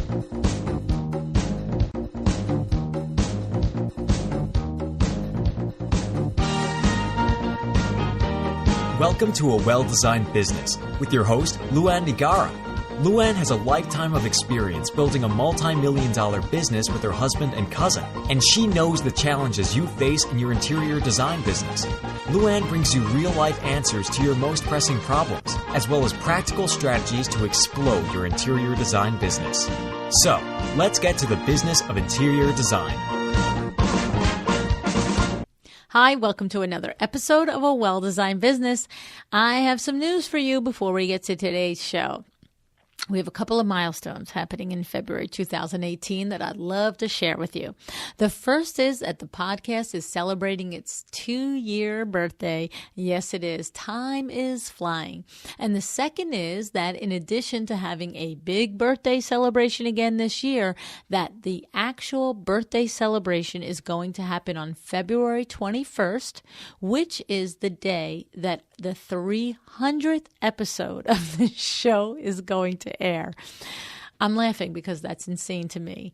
Welcome to A Well-Designed Business with your host, Luann Nigara. Luann has a lifetime of experience building a multi-million-dollar business with her husband and cousin, and she knows the challenges you face in your interior design business. Luann brings you real-life answers to your most pressing problems, as well as practical strategies to explode your interior design business. So, let's get to the business of interior design. Hi, welcome to another episode of A Well-Designed Business. I have some news for you before we get to today's show. We have a couple of milestones happening in February 2018 that I'd love to share with you. The first is that the podcast is celebrating its 2-year birthday. Yes, it is. Time is flying. And the second is that in addition to having a big birthday celebration again this year, that the actual birthday celebration is going to happen on February 21st, which is the day that the 300th episode of the show is going to air. I'm laughing because that's insane to me.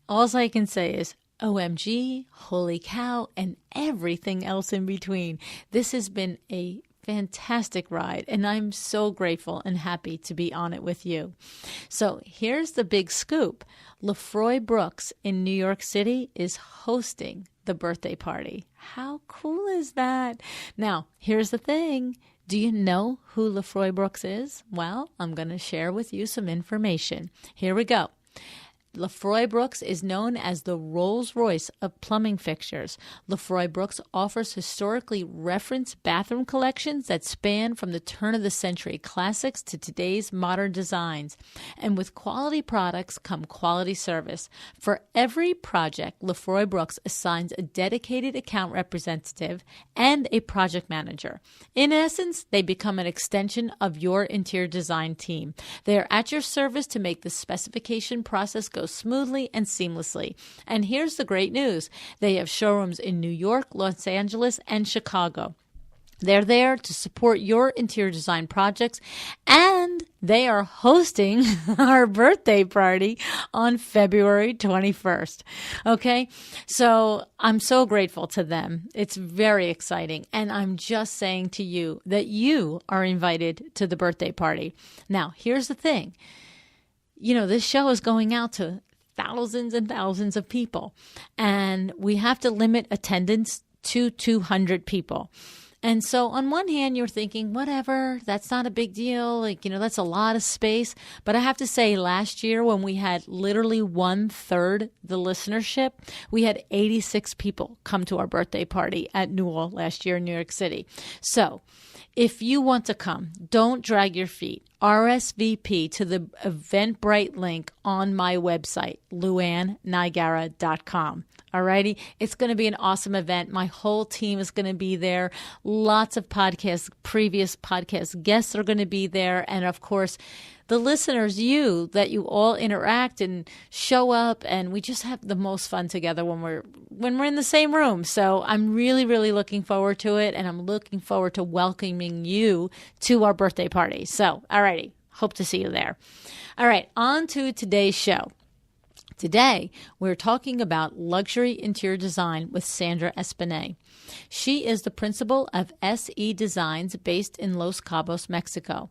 All I can say is OMG, holy cow, and everything else in between. This has been a fantastic ride, and I'm so grateful and happy to be on it with you. So here's the big scoop. Lefroy Brooks in New York City is hosting the birthday party. How cool is that? Now, here's the thing. Do you know who Lefroy Brooks is? Well, I'm going to share with you some information. Here we go. Lefroy Brooks is known as the Rolls-Royce of plumbing fixtures. Lefroy Brooks offers historically referenced bathroom collections that span from the turn-of-the-century classics to today's modern designs. And with quality products come quality service. For every project, Lefroy Brooks assigns a dedicated account representative and a project manager. In essence, they become an extension of your interior design team. They are at your service to make the specification process go smoothly and seamlessly. And here's the great news. They have showrooms in New York, Los Angeles, and Chicago. They're there to support your interior design projects, and they are hosting our birthday party on February 21st. Okay, so I'm so grateful to them. It's very exciting, and I'm just saying to you that you are invited to the birthday party. Now, here's the thing. You know, this show is going out to thousands and thousands of people, and we have to limit attendance to 200 people. And so on one hand, you're thinking, whatever, that's not a big deal. That's a lot of space. But I have to say, last year when we had literally 1/3 the listenership, we had 86 people come to our birthday party at Newell last year in New York City. So if you want to come, don't drag your feet. RSVP to the Eventbrite link on my website, luannigara.com. Alrighty, it's going to be an awesome event. My whole team is going to be there. Lots of previous podcast guests are going to be there. And of course, the listeners, you all interact and show up, and we just have the most fun together when we're in the same room. So I'm really, really looking forward to it, and I'm looking forward to welcoming you to our birthday party. So, alrighty, hope to see you there. All right, on to today's show. Today, we're talking about luxury interior design with Sandra Espinet. She is the principal of s.e.designs based in Los Cabos, Mexico.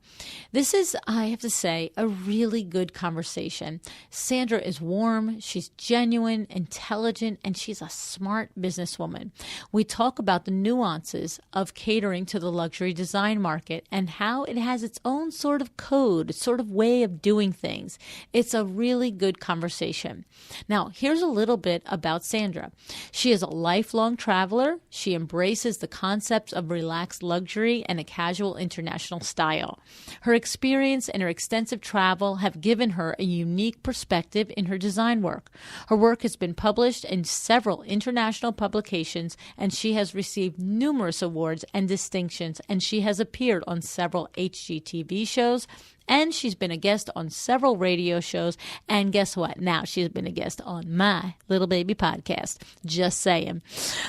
This is, I have to say, a really good conversation. Sandra is warm, she's genuine, intelligent, and she's a smart businesswoman. We talk about the nuances of catering to the luxury design market and how it has its own sort of code, sort of way of doing things. It's a really good conversation. Now, here's a little bit about Sandra. She is a lifelong traveler. She embraces the concepts of relaxed luxury and a casual international style. Her experience and her extensive travel have given her a unique perspective in her design work. Her work has been published in several international publications, and she has received numerous awards and distinctions, and she has appeared on several HGTV shows, and she's been a guest on several radio shows. And guess what? Now she's been a guest on my little baby podcast. Just saying.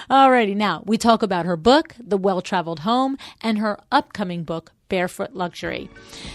Alrighty, now we talk about her book, The Well-Traveled Home, and her upcoming book, Barefoot Luxury.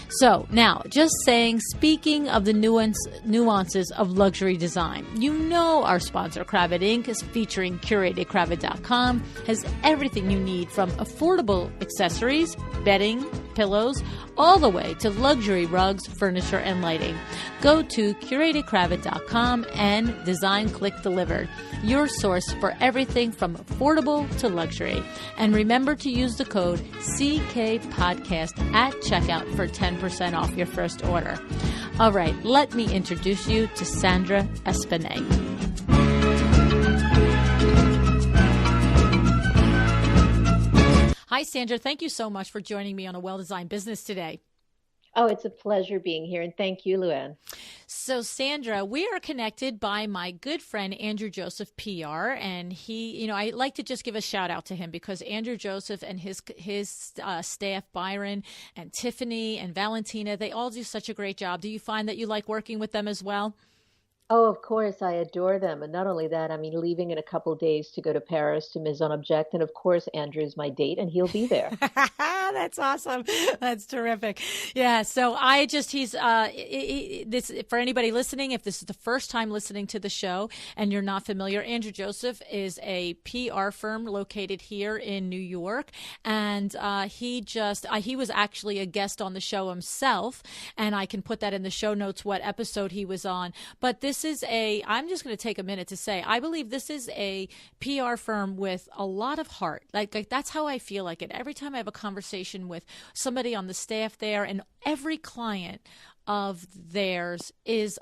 So now, just saying, speaking of the nuances of luxury design, you know our sponsor, Cravat Inc., is featuring CuratedCravat.com, has everything you need from affordable accessories, bedding, pillows, all the way to luxury rugs, furniture, and lighting. Go to CuratedCravat.com and design, click, delivered. Your source for everything from affordable to luxury. And remember to use the code CKPodcast at checkout for 10% off your first order. All right, let me introduce you to Sandra Espinet. Hi, Sandra. Thank you so much for joining me on A Well-Designed Business today. Oh, it's a pleasure being here, and thank you, Luann. So, Sandra, we are connected by my good friend, Andrew Joseph, PR, and he, I like to just give a shout out to him because Andrew Joseph and his staff, Byron and Tiffany and Valentina, they all do such a great job. Do you find that you like working with them as well? Oh, of course, I adore them. And not only that, I mean, leaving in a couple days to go to Paris to Maison Object. And of course, Andrew's my date and he'll be there. That's awesome. That's terrific. Yeah. So this, for anybody listening, if this is the first time listening to the show and you're not familiar, Andrew Joseph is a PR firm located here in New York. And he was actually a guest on the show himself. And I can put that in the show notes, what episode he was on. But I'm just going to take a minute to say, I believe this is a PR firm with a lot of heart. Like that's how I feel like it. Every time I have a conversation with somebody on the staff there, and every client of theirs is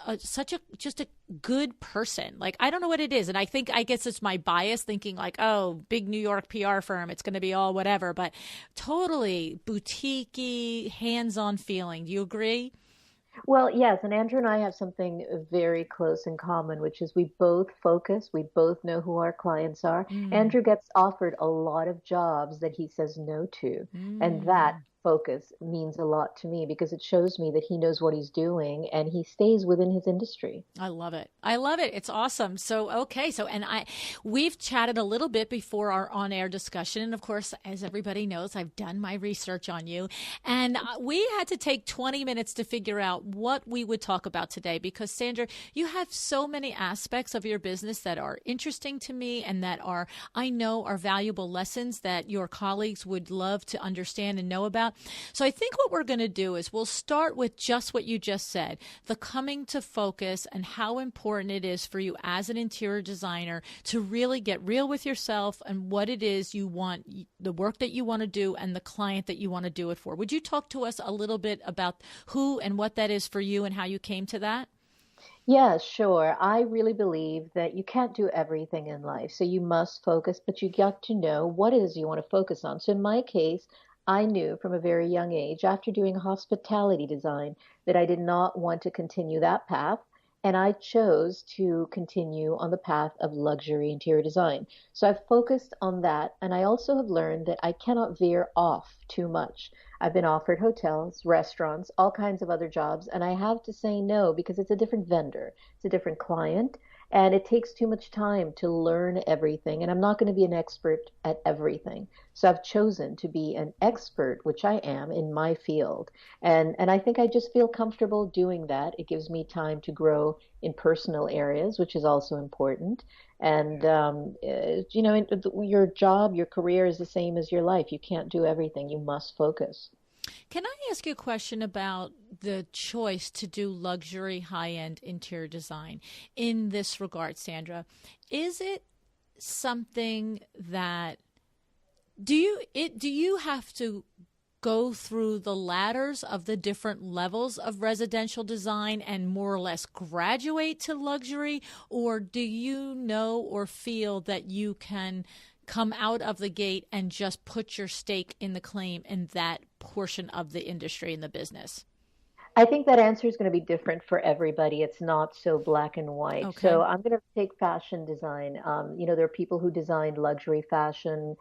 just a good person. Like, I don't know what it is. And I guess it's my bias thinking like, oh, big New York PR firm, it's going to be all whatever, but totally boutique-y, hands-on feeling. Do you agree? Well, yes, and Andrew and I have something very close in common, which is we both focus, we both know who our clients are. Andrew gets offered a lot of jobs that he says no to, and that focus means a lot to me because it shows me that he knows what he's doing and he stays within his industry. I love it. I love it. It's awesome. So, okay. So, we've chatted a little bit before our on-air discussion. And of course, as everybody knows, I've done my research on you, and we had to take 20 minutes to figure out what we would talk about today because, Sandra, you have so many aspects of your business that are interesting to me and that I know are valuable lessons that your colleagues would love to understand and know about. So I think what we're going to do is we'll start with just what you just said, the coming to focus and how important it is for you as an interior designer to really get real with yourself and what it is you want, the work that you want to do and the client that you want to do it for. Would you talk to us a little bit about who and what that is for you and how you came to that? Yeah, sure. I really believe that you can't do everything in life. So you must focus, but you got to know what it is you want to focus on. So in my case, I knew from a very young age, after doing hospitality design, that I did not want to continue that path. And I chose to continue on the path of luxury interior design. So I've focused on that. And I also have learned that I cannot veer off too much. I've been offered hotels, restaurants, all kinds of other jobs, and I have to say no because it's a different vendor, it's a different client, and it takes too much time to learn everything. And I'm not going to be an expert at everything. So I've chosen to be an expert, which I am in my field. And I think I just feel comfortable doing that. It gives me time to grow in personal areas, which is also important. And, your job, your career is the same as your life. You can't do everything. You must focus. Can I ask you a question about the choice to do luxury high-end interior design in this regard, Sandra? Is it something that do you have to go through the ladders of the different levels of residential design and more or less graduate to luxury, or do you know or feel that you can come out of the gate and just put your stake in the claim in that portion of the industry and the business? I think that answer is going to be different for everybody. It's not so black and white. Okay. So I'm going to take fashion design. There are people who design luxury fashion,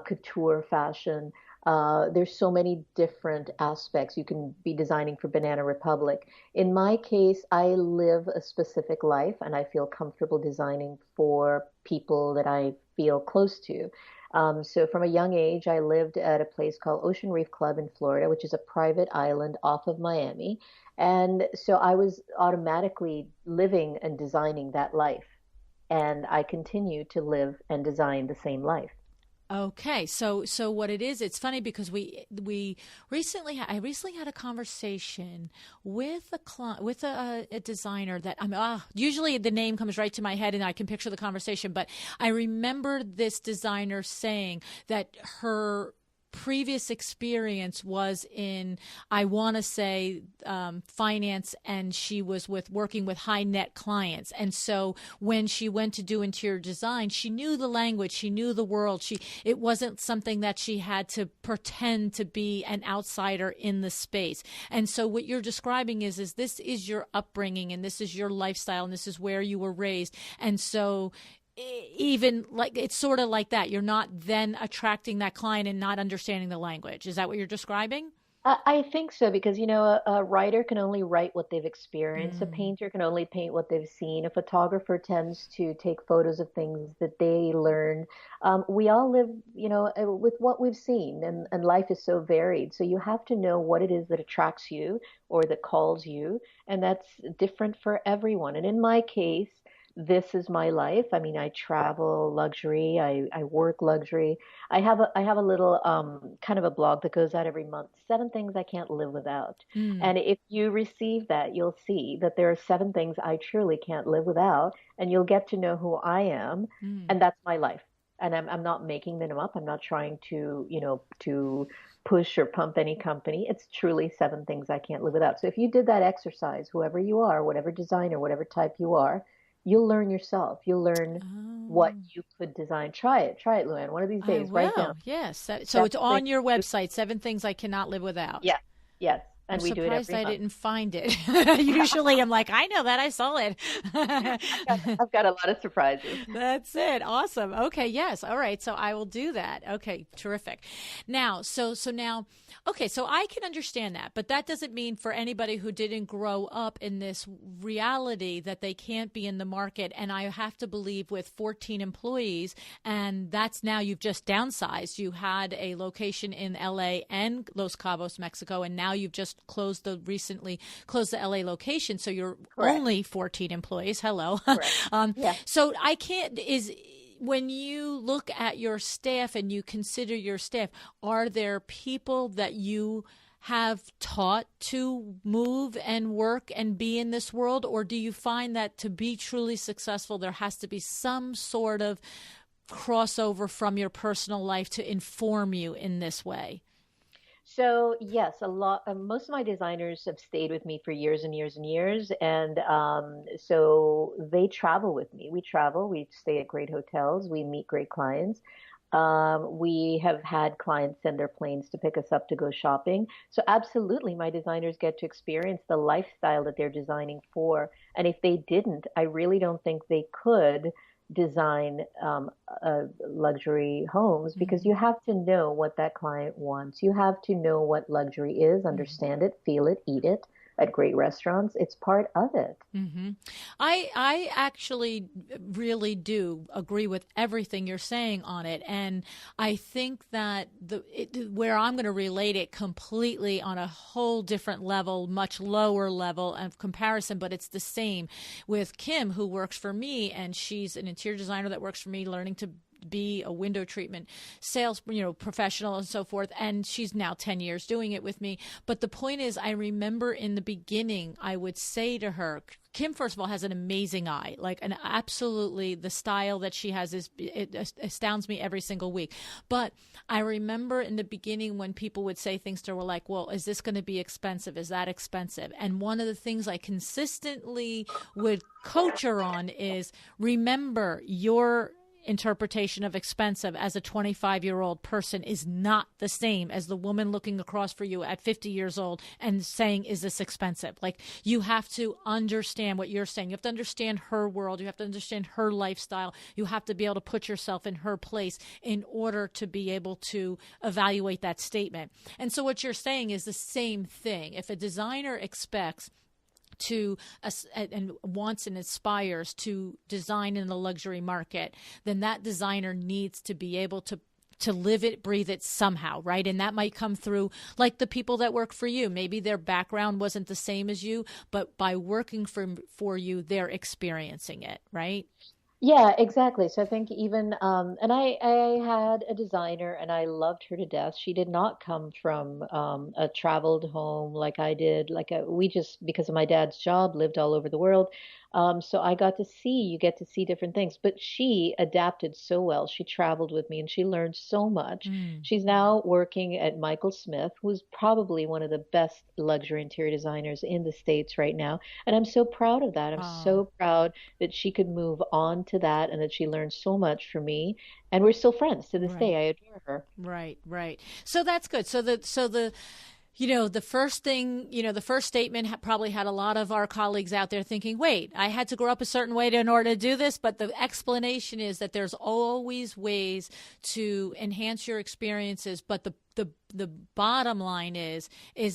couture fashion. There's so many different aspects. You can be designing for Banana Republic. In my case, I live a specific life and I feel comfortable designing for people that I feel close to. So from a young age, I lived at a place called Ocean Reef Club in Florida, which is a private island off of Miami. And so I was automatically living and designing that life. And I continue to live and design the same life. Okay, so what it is, it's funny because we recently I recently had a conversation with a designer that usually the name comes right to my head and I can picture the conversation, but I remember this designer saying that her previous experience was in, I want to say, finance, and she was working with high net clients. And so when she went to do interior design, she knew the language, she knew the world. It wasn't something that she had to pretend to be an outsider in the space. And so what you're describing is this is your upbringing, and this is your lifestyle, and this is where you were raised. And so even like it's sort of like that. You're not then attracting that client and not understanding the language. Is that what you're describing? I think so because, a writer can only write what they've experienced. A Mm. painter can only paint what they've seen. A photographer tends to take photos of things that they learned. We all live, with what we've seen, and life is so varied. So you have to know what it is that attracts you or that calls you, and that's different for everyone. And in my case, this is my life. I mean, I travel luxury. I work luxury. I have a little kind of a blog that goes out every month. 7 things I can't live without. Mm. And if you receive that, you'll see that there are 7 things I truly can't live without, and you'll get to know who I am, Mm. and that's my life. And I'm not making them up. I'm not trying to push or pump any company. It's truly 7 things I can't live without. So if you did that exercise, whoever you are, whatever designer, whatever type you are, you'll learn yourself. You'll learn what Oh, you could design. Try it. Try it, Luann. One of these I days, write down will. Yes. So seven it's things. on your website, 7 things I cannot live without. Yes, yes. I'm And we do it surprised every I month. didn't find it. Usually I'm like, I know that. I saw it. I've got a lot of surprises. That's it. Awesome. Okay. Yes. All right. So I will do that. Okay. Terrific. Now, now, okay. So I can understand that, but that doesn't mean for anybody who didn't grow up in this reality that they can't be in the market. And I have to believe with 14 employees, and that's now you've just downsized. You had a location in LA and Los Cabos, Mexico, and now you've just recently closed the LA location. So you're Correct. only 14 employees. Hello. Correct. Yeah. So I can't, when you look at your staff and you consider your staff, are there people that you have taught to move and work and be in this world? Or do you find that to be truly successful, there has to be some sort of crossover from your personal life to inform you in this way? So yes, a lot. Most of my designers have stayed with me for years and years and years, and so they travel with me. We travel. We stay at great hotels. We meet great clients. We have had clients send their planes to pick us up to go shopping. So absolutely, my designers get to experience the lifestyle that they're designing for. And if they didn't, I really don't think they could design luxury homes because you have to know what that client wants. You have to know what luxury is, understand it, feel it, eat it at great restaurants. It's part of it. Mm-hmm. I actually really do agree with everything you're saying on it, and I think that where I'm going to relate it completely on a whole different level, much lower level of comparison, but it's the same with Kim, who works for me, and she's an interior designer that works for me, learning to be a window treatment sales, professional and so forth. And she's now 10 years doing it with me. But the point is, I remember in the beginning, I would say to her, Kim, first of all, has an amazing eye, like an absolutely, the style that she has it astounds me every single week. But I remember in the beginning when people would say things to her like, well, is this going to be expensive? Is that expensive? And one of the things I consistently would coach her on is remember your interpretation of expensive as a 25-year-old person is not the same as the woman looking across for you at 50 years old and saying, is this expensive? Like, you have to understand what you're saying. You have to understand her world. You have to understand her lifestyle. You have to be able to put yourself in her place in order to be able to evaluate that statement. And so what you're saying is the same thing. If a designer expects to and wants and aspires to design in the luxury market, then that designer needs to be able to to live it, breathe it somehow, right? And that might come through like the people that work for you. Maybe their background wasn't the same as you, but by working for you, they're experiencing it, right? Yeah, exactly. So I think even, and I had a designer and I loved her to death. She did not come from a traveled home like I did. We just, because of my dad's job, lived all over the world. So I got to see, you get to see different things. But she adapted so well. She traveled with me and she learned so much. Mm. She's now working at Michael Smith, who's probably one of the best luxury interior designers in the States right now. And I'm so proud of that. I'm Oh. so proud that she could move on to that and that she learned so much from me. And we're still friends to this day. Right. I adore her. Right, right. So that's good. So the you know, the first thing, you know, the first statement probably had a lot of our colleagues out there thinking, wait, I had to grow up a certain way in order to do this. But the explanation is that there's always ways to enhance your experiences. But the bottom line is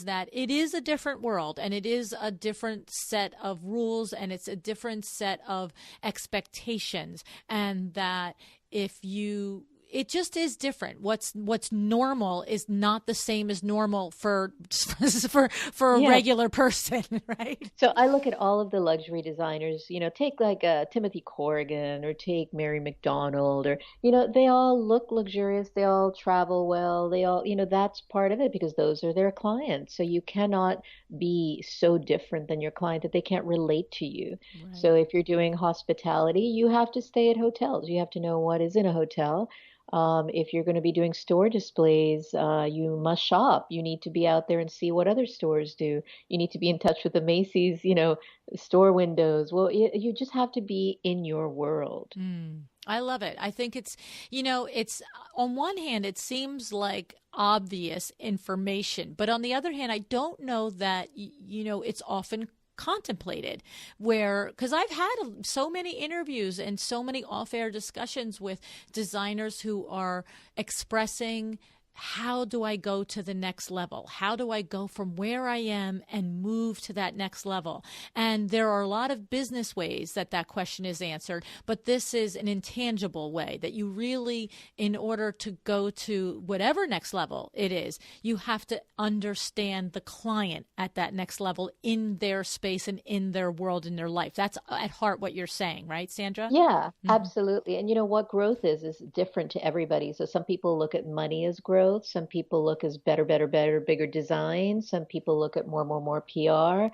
that it is a different world and it is a different set of rules and it's a different set of expectations. And that if you it just is different. What's normal is not the same as normal for a Yeah. regular person, right? So I look at all of the luxury designers, take like Timothy Corrigan or take Mary McDonald or, they all look luxurious. They all travel well. They all, that's part of it because those are their clients. So you cannot be so different than your client that they can't relate to you. Right. So if you're doing hospitality, you have to stay at hotels. You have to know what is in a hotel. If you're going to be doing store displays, you must shop. You need to be out there and see what other stores do. You need to be in touch with the Macy's, store windows. Well, you just have to be in your world. I love it. I think it's on one hand, it seems like obvious information, but on the other hand, I don't know that, it's often contemplated because I've had so many interviews and so many off-air discussions with designers who are expressing how do I go to the next level? How do I go from where I am and move to that next level? And there are a lot of business ways that question is answered, but this is an intangible way that you really, in order to go to whatever next level it is, you have to understand the client at that next level in their space and in their world, in their life. That's at heart what you're saying, right, Sandra? Yeah, absolutely. And what growth is different to everybody. So some people look at money as growth. Some people look as better, bigger design. Some people look at more PR.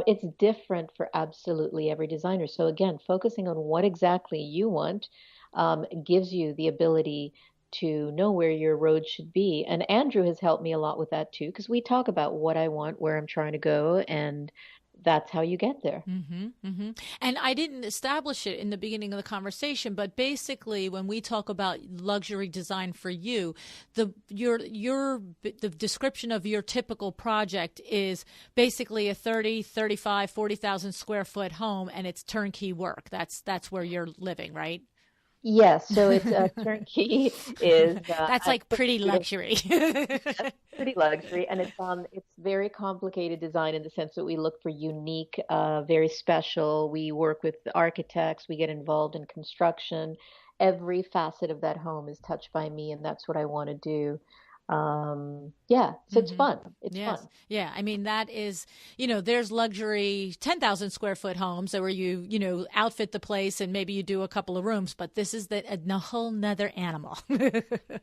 It's different for absolutely every designer. So again, focusing on what exactly you want gives you the ability to know where your road should be. And Andrew has helped me a lot with that too, because we talk about what I want, where I'm trying to go, and that's how you get there. And I didn't establish it in the beginning of the conversation, but basically when we talk about luxury design for you, the description of your typical project is basically a 30, 35, 40,000 square foot home and it's turnkey work. That's where you're living, right? Yes, so it's turnkey is that's like pretty luxury. pretty luxury, and it's very complicated design in the sense that we look for unique, very special. We work with architects, we get involved in construction. Every facet of that home is touched by me, and that's what I want to do. So it's fun. It's fun. Yeah. I mean, that is, there's luxury 10,000 square foot homes where you outfit the place and maybe you do a couple of rooms, but this is a whole nother animal.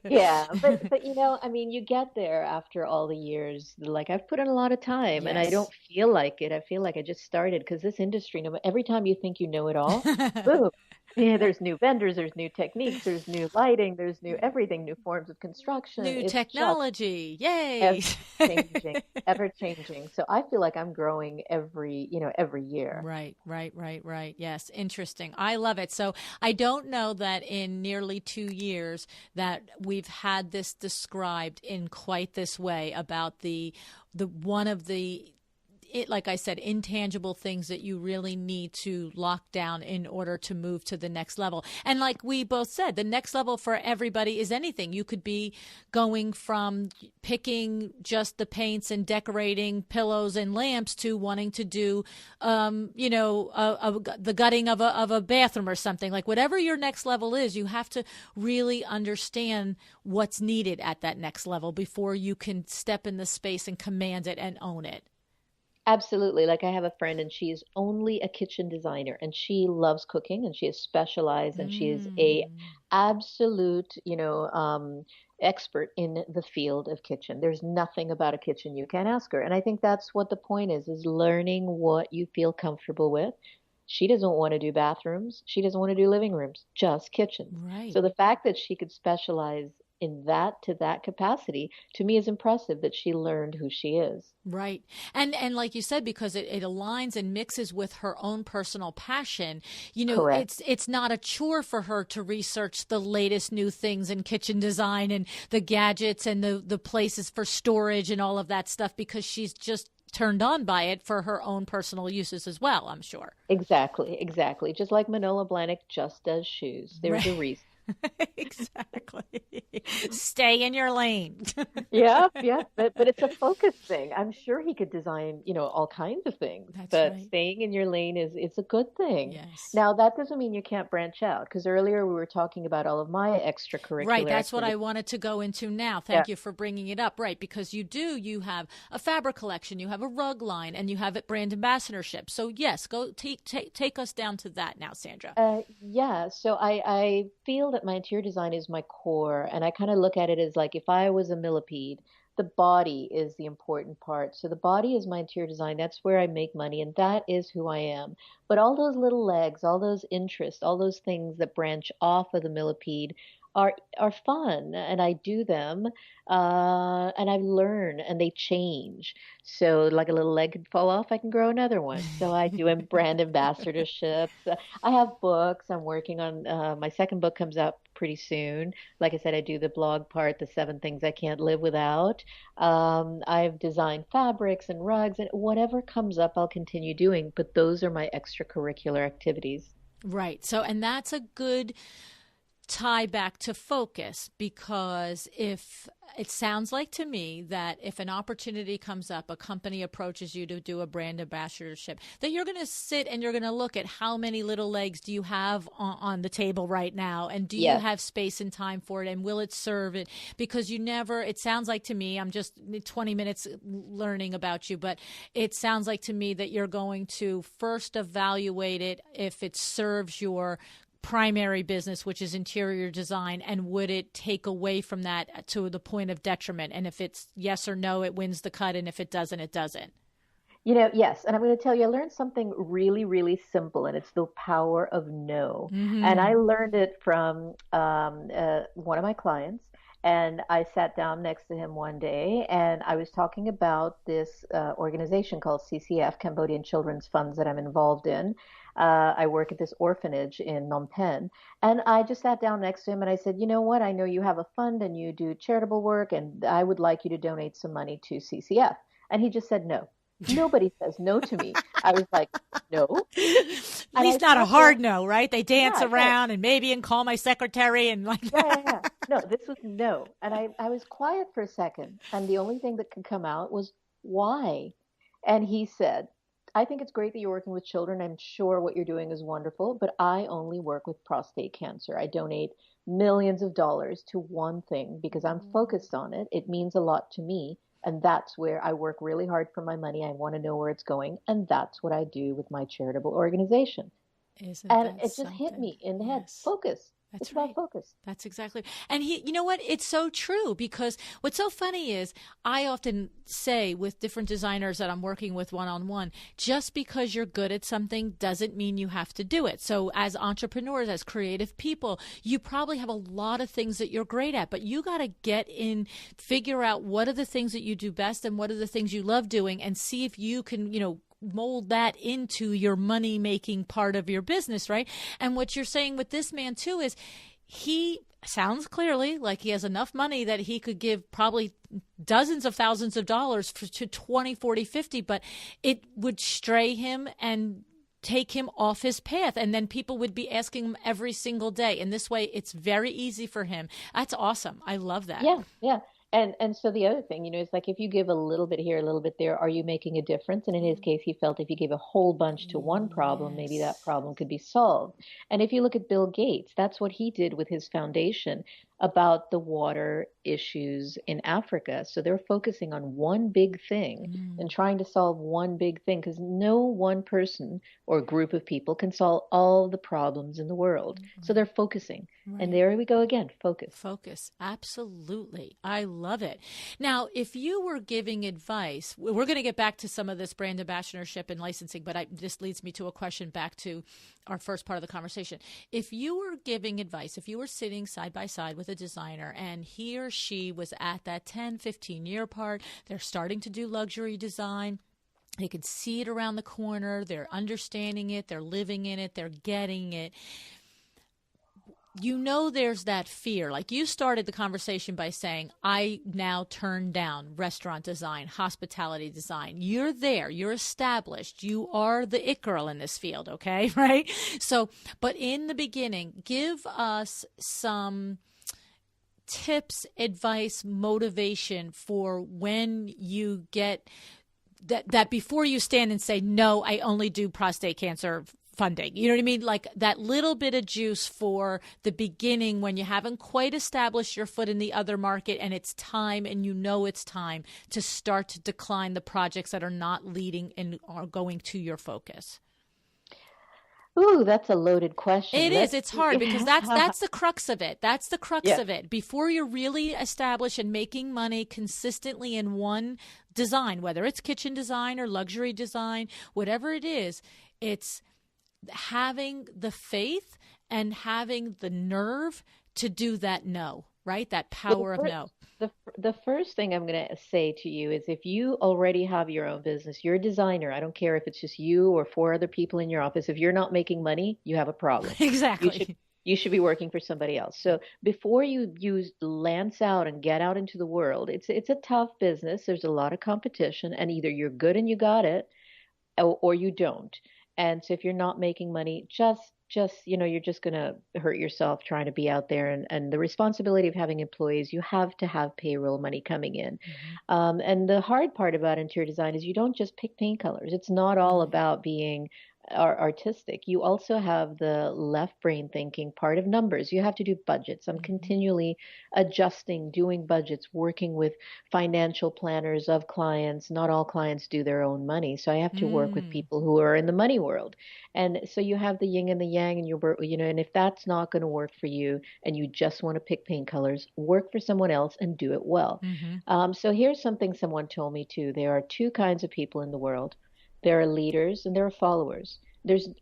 Yeah. But, I mean, you get there after all the years, like I've put in a lot of time and I don't feel like it. I feel like I just started because this industry, every time you think you know it all, boom. Yeah, there's new vendors, there's new techniques, there's new lighting, there's new everything, new forms of construction. New It's technology. Yay. Ever changing. So I feel like I'm growing every year. Right. Yes. Interesting. I love it. So I don't know that in nearly 2 years that we've had this described in quite this way about the one of the like I said, intangible things that you really need to lock down in order to move to the next level. And like we both said, the next level for everybody is anything. You could be going from picking just the paints and decorating pillows and lamps to wanting to do, the gutting of a bathroom or something. Like whatever your next level is, you have to really understand what's needed at that next level before you can step in the space and command it and own it. Absolutely. Like I have a friend and she's only a kitchen designer and she loves cooking and she is specialized and she is a absolute, expert in the field of kitchen. There's nothing about a kitchen you can't ask her. And I think that's what the point is learning what you feel comfortable with. She doesn't want to do bathrooms. She doesn't want to do living rooms, just kitchens. Right. So the fact that she could specialize in that to that capacity, to me is impressive that she learned who she is. Right. And like you said, because it aligns and mixes with her own personal passion, Correct. it's not a chore for her to research the latest new things in kitchen design and the gadgets and the places for storage and all of that stuff, because she's just turned on by it for her own personal uses as well, I'm sure. Exactly. Just like Manola Blahnik just does shoes. There's a reason. Exactly. Stay in your lane. Yeah. But it's a focus thing. I'm sure he could design, all kinds of things. But right. staying in your lane it's a good thing. Yes. Now, that doesn't mean you can't branch out, because earlier we were talking about all of my extracurricular Right. That's activities. what I wanted to go into now. Thank you for bringing it up. Right. Because you have a fabric collection, you have a rug line, and you have a brand ambassadorship. So yes, go take us down to that now, Sandra. So I feel that my interior design is my core, and I kind of look at it as like if I was a millipede, the body is the important part. So the body is my interior design. That's where I make money, and that is who I am. But all those little legs, all those interests, all those things that branch off of the millipede are fun, and I do them, and I learn, and they change. So like a little leg could fall off, I can grow another one. So I do brand ambassadorships. I have books. I'm working on my second book comes out pretty soon. Like I said, I do the blog part, the 7 things I can't live without. I've designed fabrics and rugs, and whatever comes up, I'll continue doing. But those are my extracurricular activities. Right. So, and that's a good tie back to focus, because if it sounds like to me that if an opportunity comes up, a company approaches you to do a brand ambassadorship, that you're going to sit and you're going to look at how many little legs do you have on the table right now, and do you have space and time for it, and will it serve it? Because it sounds like to me, I'm just 20 minutes learning about you, but it sounds like to me that you're going to first evaluate it if it serves your primary business, which is interior design, and would it take away from that to the point of detriment? And if it's yes or no, it wins the cut, and if it doesn't, it doesn't. Yes. And I'm going to tell you, I learned something really, really simple, and it's the power of no. And I learned it from one of my clients. And I sat down next to him one day, and I was talking about this organization called CCF, Cambodian Children's Funds, that I'm involved in. I work at this orphanage in Phnom Penh, and I just sat down next to him and I said, you know what? I know you have a fund and you do charitable work, and I would like you to donate some money to CCF. And he just said no. Nobody says no to me. I was like, no. At least not a hard no, right? They dance around and maybe and call my secretary and like that. Yeah. No, this was no. And I was quiet for a second. And the only thing that could come out was, why? And he said, I think it's great that you're working with children. I'm sure what you're doing is wonderful, but I only work with prostate cancer. I donate millions of dollars to one thing because I'm focused on it. It means a lot to me. And that's where I work really hard for my money. I want to know where it's going. And that's what I do with my charitable organization. And it just hit me in the head. Focus. It's about focus. That's exactly. And you know what? It's so true, because what's so funny is I often say with different designers that I'm working with one-on-one, just because you're good at something doesn't mean you have to do it. So as entrepreneurs, as creative people, you probably have a lot of things that you're great at, but you got to figure out what are the things that you do best and what are the things you love doing, and see if you can, mold that into your money-making part of your business, right? And what you're saying with this man, too, is he sounds clearly like he has enough money that he could give probably dozens of thousands of dollars to 20, 40, 50, but it would stray him and take him off his path. And then people would be asking him every single day. And this way, it's very easy for him. That's awesome. I love that. Yeah, yeah. And so the other thing, is like if you give a little bit here, a little bit there, are you making a difference? And in his case, he felt if you gave a whole bunch to one problem, maybe that problem could be solved. And if you look at Bill Gates, that's what he did with his foundation about the water issues in Africa. So they're focusing on one big thing and trying to solve one big thing, because no one person or group of people can solve all the problems in the world. So they're focusing. Right. And there we go again, focus. Focus. Absolutely. I love it. Now, if you were giving advice, we're going to get back to some of this brand ambassadorship and licensing, but this leads me to a question back to our first part of the conversation. If you were giving advice, if you were sitting side by side with a designer and he or she was at that 10, 15-year part, they're starting to do luxury design, they can see it around the corner, they're understanding it, they're living in it, they're getting it. There's that fear. Like you started the conversation by saying, I now turn down restaurant design, hospitality design. You're there. You're established. You are the it girl in this field, okay? Right? So, but in the beginning, give us some tips, advice, motivation for when you get that before you stand and say, no, I only do prostate cancer funding. You know what I mean? Like that little bit of juice for the beginning when you haven't quite established your foot in the other market and it's time and it's time to start to decline the projects that are not leading and are going to your focus. Ooh, that's a loaded question. It is. It's hard because that's the crux of it. That's the crux of it. Before you're really established and making money consistently in one design, whether it's kitchen design or luxury design, whatever it is, it's having the faith and having the nerve to do that no, right? That power of no. The first thing I'm going to say to you is if you already have your own business, you're a designer. I don't care if it's just you or 4 other people in your office. If you're not making money, you have a problem. Exactly. You should be working for somebody else. So before you lance out and get out into the world, it's a tough business. There's a lot of competition, and either you're good and you got it, or you don't. And so if you're not making money, just you're just going to hurt yourself trying to be out there. And the responsibility of having employees, you have to have payroll money coming in. And the hard part about interior design is you don't just pick paint colors. It's not all about being artistic. You also have the left brain thinking part of numbers. You have to do budgets. I'm continually adjusting, doing budgets, working with financial planners of clients. Not all clients do their own money. So I have to work with people who are in the money world. And so you have the yin and the yang, and and if that's not going to work for you and you just want to pick paint colors, work for someone else and do it well. So here's something someone told me too. There are 2 kinds of people in the world. There are leaders and there are followers.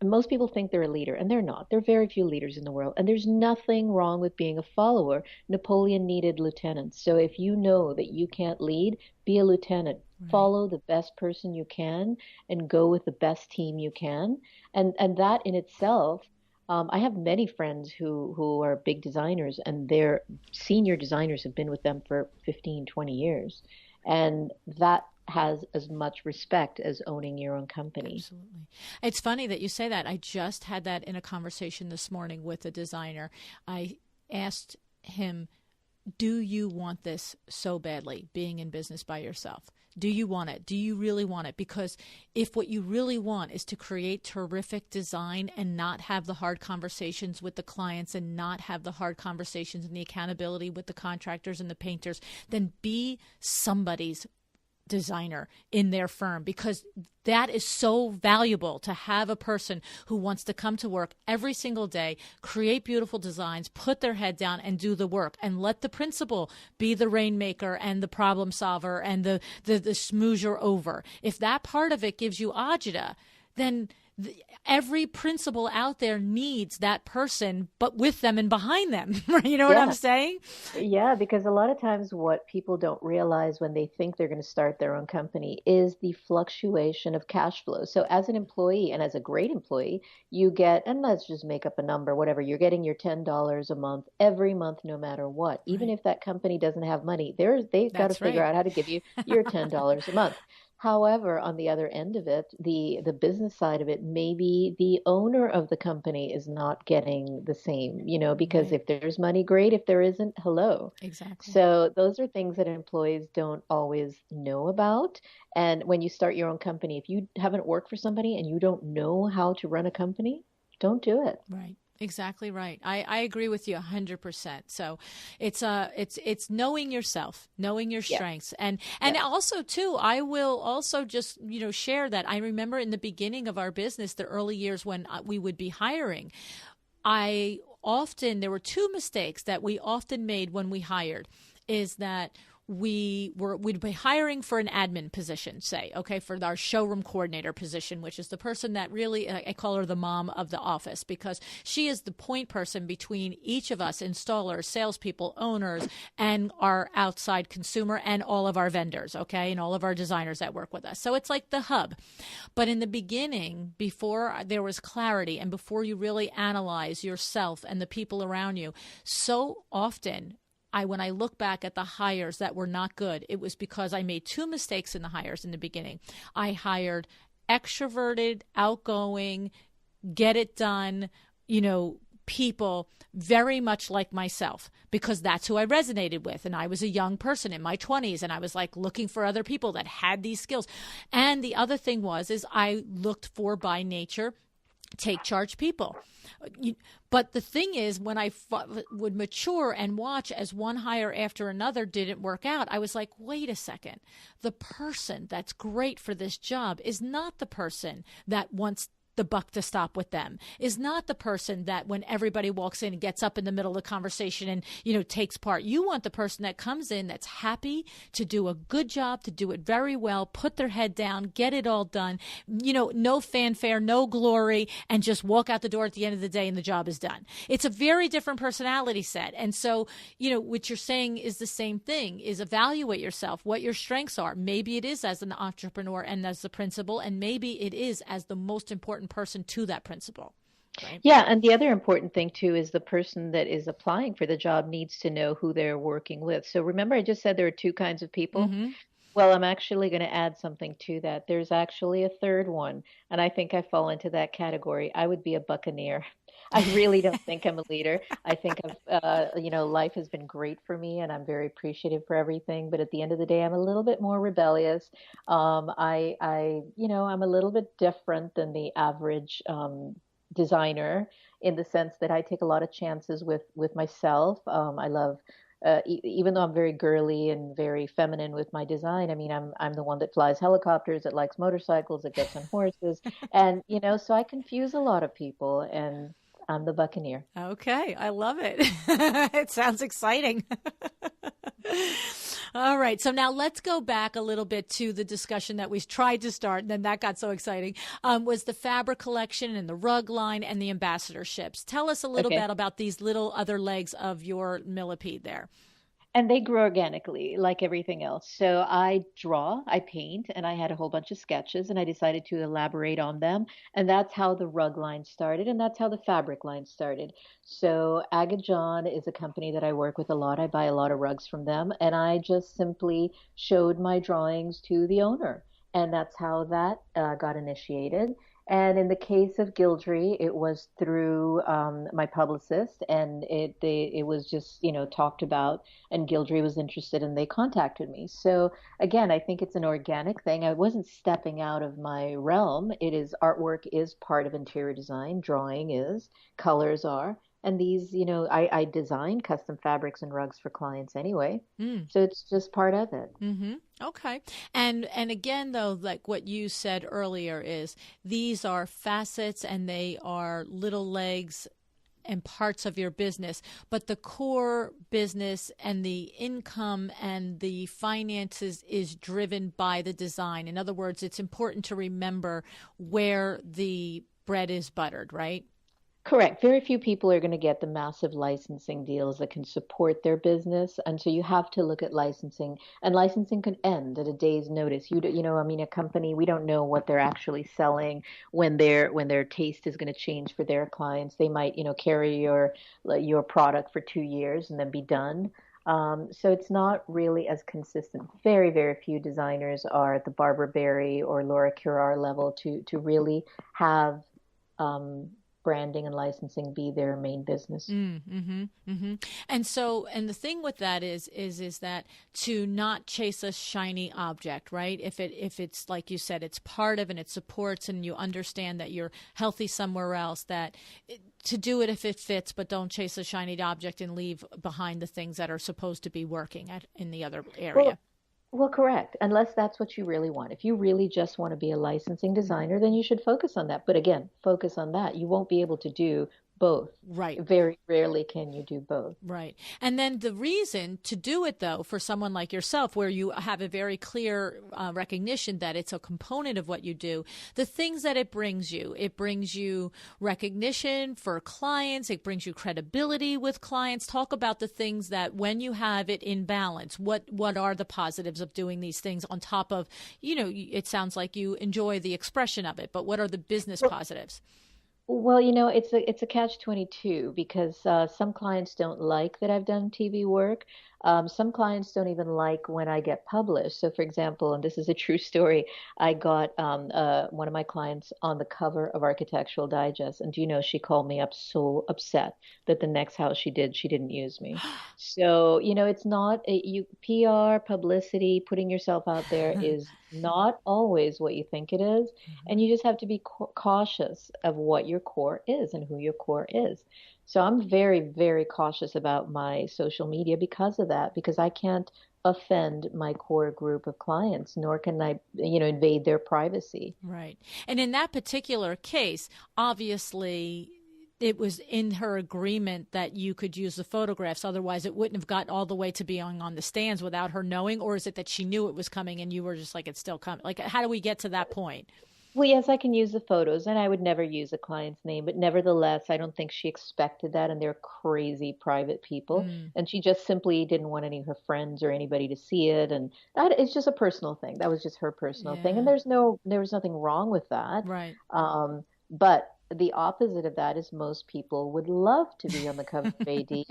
Most people think they're a leader, and they're not. There are very few leaders in the world, and there's nothing wrong with being a follower. Napoleon needed lieutenants. So if you know that you can't lead, be a lieutenant. Right. Follow the best person you can and go with the best team you can. And that in itself, I have many friends who are big designers, and their senior designers have been with them for 15, 20 years. And that has as much respect as owning your own company. Absolutely. It's funny that you say that. I just had that in a conversation this morning with a designer. I asked him, do you want this so badly, being in business by yourself? Do you want it? Do you really want it? Because if what you really want is to create terrific design and not have the hard conversations with the clients and not have the hard conversations and the accountability with the contractors and the painters, then be somebody's designer in their firm, because that is so valuable to have a person who wants to come to work every single day, create beautiful designs, put their head down and do the work, and let the principal be the rainmaker and the problem solver and the smoozer over. If that part of it gives you agita, then every principal out there needs that person, but with them and behind them. You know what I'm saying? Yeah, because a lot of times what people don't realize when they think they're going to start their own company is the fluctuation of cash flow. So as an employee and as a great employee, you get, and let's just make up a number, whatever, you're getting your $10 a month every month, no matter what. Even if that company doesn't have money, they've got to figure out how to give you your $10 a month. However, on the other end of it, the business side of it, maybe the owner of the company is not getting the same, because if there's money, great. If there isn't, hello. Exactly. So those are things that employees don't always know about. And when you start your own company, if you haven't worked for somebody and you don't know how to run a company, don't do it. Right. Exactly right. I agree with you 100%. So it's knowing yourself, knowing your strengths. And also too, I will also just, share that I remember in the beginning of our business, the early years when we would be hiring, there were two mistakes that we often made when we hired is that we'd be hiring for an admin position, say, for our showroom coordinator position, which is the person that really, I call her the mom of the office because she is the point person between each of us, installers, salespeople, owners, and our outside consumer and all of our vendors, and all of our designers that work with us. So it's like the hub. But in the beginning, before there was clarity and before you really analyze yourself and the people around you, so often when I look back at the hires that were not good, it was because I made two mistakes in the hires in the beginning. I hired extroverted, outgoing, get it done, people very much like myself because that's who I resonated with. And I was a young person in my 20s and I was like looking for other people that had these skills. And the other thing is I looked for by nature take charge people. But the thing is, when I would mature and watch as one hire after another didn't work out, I was like, wait a second. The person that's great for this job is not the person that wants the buck to stop with them, is not the person that when everybody walks in and gets up in the middle of the conversation and, takes part. You want the person that comes in that's happy to do a good job, to do it very well, put their head down, get it all done, no fanfare, no glory, and just walk out the door at the end of the day and the job is done. It's a very different personality set. And so, what you're saying is the same thing, is evaluate yourself, what your strengths are. Maybe it is as an entrepreneur and as the principal, and maybe it is as the most important person to that principal. Right? Yeah, and the other important thing too is the person that is applying for the job needs to know who they're working with. So remember I just said there are two kinds of people? Mm-hmm. Well, I'm actually going to add something to that. There's actually a third one, and I think I fall into that category. I would be a buccaneer. I really don't think I'm a leader. I think life has been great for me, and I'm very appreciative for everything. But at the end of the day, I'm a little bit more rebellious. I'm a little bit different than the average designer in the sense that I take a lot of chances with myself. I love. Even though I'm very girly and very feminine with my design, I mean, I'm the one that flies helicopters, that likes motorcycles, that gets on horses, and so I confuse a lot of people, and I'm the buccaneer. Okay, I love it. It sounds exciting. All right. So now let's go back a little bit to the discussion that we tried to start, and then that got so exciting, was the fabric collection and the rug line and the ambassadorships. Tell us a little bit about these little other legs of your millipede there. And they grew organically like everything else. So I draw, I paint, and I had a whole bunch of sketches, and I decided to elaborate on them. And that's how the rug line started, and that's how the fabric line started. So Aga John is a company that I work with a lot. I buy a lot of rugs from them, and I just simply showed my drawings to the owner. And that's how that got initiated. And in the case of Gildry, it was through my publicist, and it was just, talked about, and Gildry was interested, and they contacted me. So again, I think it's an organic thing. I wasn't stepping out of my realm. Artwork is part of interior design. Drawing is, colors are. And these, I design custom fabrics and rugs for clients anyway. So it's just part of it. Mm-hmm. Okay. And again, though, like what you said earlier is these are facets and they are little legs and parts of your business, but the core business and the income and the finances is driven by the design. In other words, it's important to remember where the bread is buttered, right? Correct. Very few people are going to get the massive licensing deals that can support their business, and so you have to look at licensing. And licensing can end at a day's notice. I mean, a company, we don't know what they're actually selling when their taste is going to change for their clients. They might, carry your product for 2 years and then be done. So it's not really as consistent. Very, very few designers are at the Barbara Berry or Laura Curar level to really have um, branding and licensing be their main business. And so, and the thing with that is that to not chase a shiny object, right? If it's like you said, it's part of and it supports, and you understand that you're healthy somewhere else, to do it if it fits, but don't chase a shiny object and leave behind the things that are supposed to be working in the other area. Well, correct. Unless that's what you really want. If you really just want to be a licensing designer, then you should focus on that. But again, focus on that. You won't be able to do both. Right. Very rarely can you do both. Right. And then the reason to do it, though, for someone like yourself, where you have a very clear recognition that it's a component of what you do, the things that it brings you recognition for clients, it brings you credibility with clients. Talk about the things that when you have it in balance, what are the positives of doing these things on top of, it sounds like you enjoy the expression of it, but what are the business positives? Well, it's a catch-22 because some clients don't like that I've done TV work. Some clients don't even like when I get published. So, for example, and this is a true story, I got one of my clients on the cover of Architectural Digest, and do you know she called me up so upset that the next house she didn't use me. So, it's not PR publicity, putting yourself out there is not always what you think it is, and you just have to be cautious of what your core is and who your core is. So I'm very, very cautious about my social media because of that, because I can't offend my core group of clients, nor can I, invade their privacy. Right. And in that particular case, obviously, it was in her agreement that you could use the photographs. Otherwise, it wouldn't have got all the way to being on the stands without her knowing. Or is it that she knew it was coming and you were just like, it's still coming? Like, how do we get to that point? Well, yes, I can use the photos, and I would never use a client's name, but nevertheless, I don't think she expected that, and they're crazy private people, and she just simply didn't want any of her friends or anybody to see it, and it's just a personal thing. That was just her personal thing, and there was nothing wrong with that. Right. But the opposite of that is most people would love to be on the cover of AD,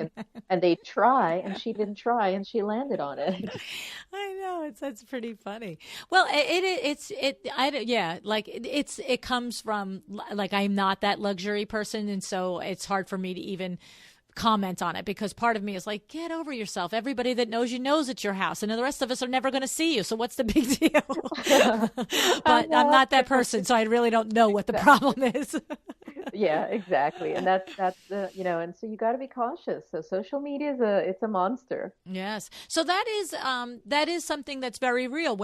and they try, and she didn't try, and she landed on it. I know that's pretty funny. Well, it comes from, like, I'm not that luxury person, and so it's hard for me to even comment on it, because part of me is like, get over yourself. Everybody that knows you knows it's your house, and the rest of us are never going to see you. So what's the big deal? But I'm not that person, so I really don't know what the problem is. Yeah, exactly. And that's the, and so you got to be cautious. So social media it's a monster. Yes. So that is something that's very real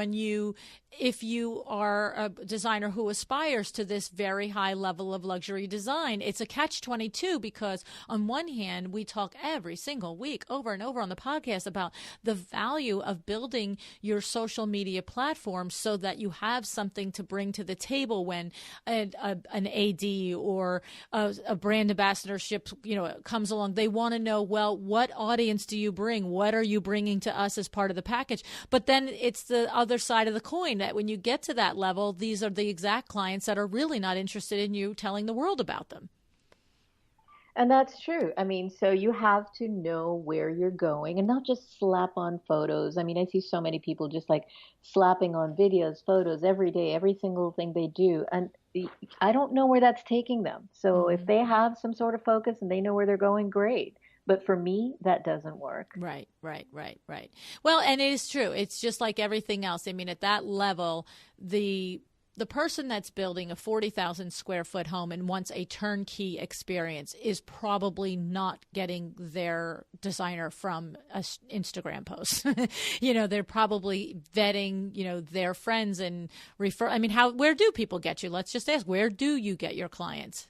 if you are a designer who aspires to this very high level of luxury design. It's a catch-22, because on one hand, we talk every single week over and over on the podcast about the value of building your social media platform so that you have something to bring to the table when an AD or a brand ambassadorship, comes along. They want to know, well, what audience do you bring? What are you bringing to us as part of the package? But then it's the other side of the coin, that when you get to that level, these are the exact clients that are really not interested in you telling the world about them. And that's true. I mean, so you have to know where you're going and not just slap on photos. I mean, I see so many people just like slapping on videos, photos every day, every single thing they do. And I don't know where that's taking them. So if they have some sort of focus and they know where they're going, great. But for me, that doesn't work. Right. Well, and it is true. It's just like everything else. I mean, at that level, the person that's building a 40,000 square foot home and wants a turnkey experience is probably not getting their designer from an Instagram post. They're probably vetting, their friends and refer. I mean, where do people get you? Let's just ask, where do you get your clients?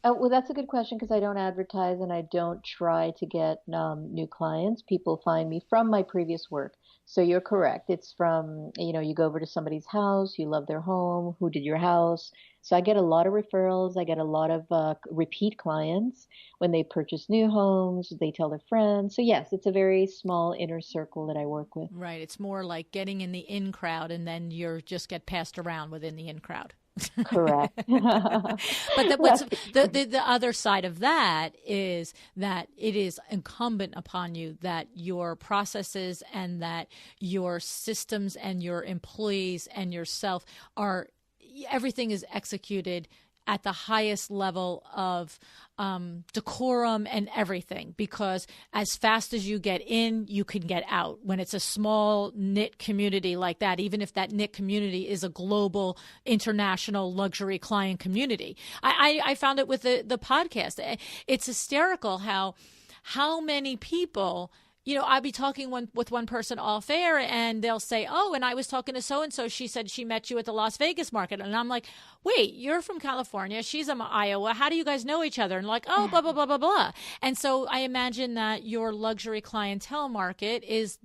Well, that's a good question because I don't advertise and I don't try to get new clients. People find me from my previous work. So you're correct. It's from, you go over to somebody's house, you love their home, who did your house. So I get a lot of referrals. I get a lot of repeat clients when they purchase new homes, they tell their friends. So yes, it's a very small inner circle that I work with. Right. It's more like getting in the in crowd and then you just get passed around within the in crowd. Correct. But the other side of that is that it is incumbent upon you that your processes and that your systems and your employees and yourself everything is executed at the highest level of decorum and everything, because as fast as you get in, you can get out. When it's a small knit community like that, even if that knit community is a global, international luxury client community. I found it with the podcast. It's hysterical how many people, I'll be talking with one person off air and they'll say, oh, and I was talking to so-and-so. She said she met you at the Las Vegas market. And I'm like, wait, you're from California. She's from Iowa. How do you guys know each other? And like, oh, blah, blah, blah, blah, blah. And so I imagine that your luxury clientele market is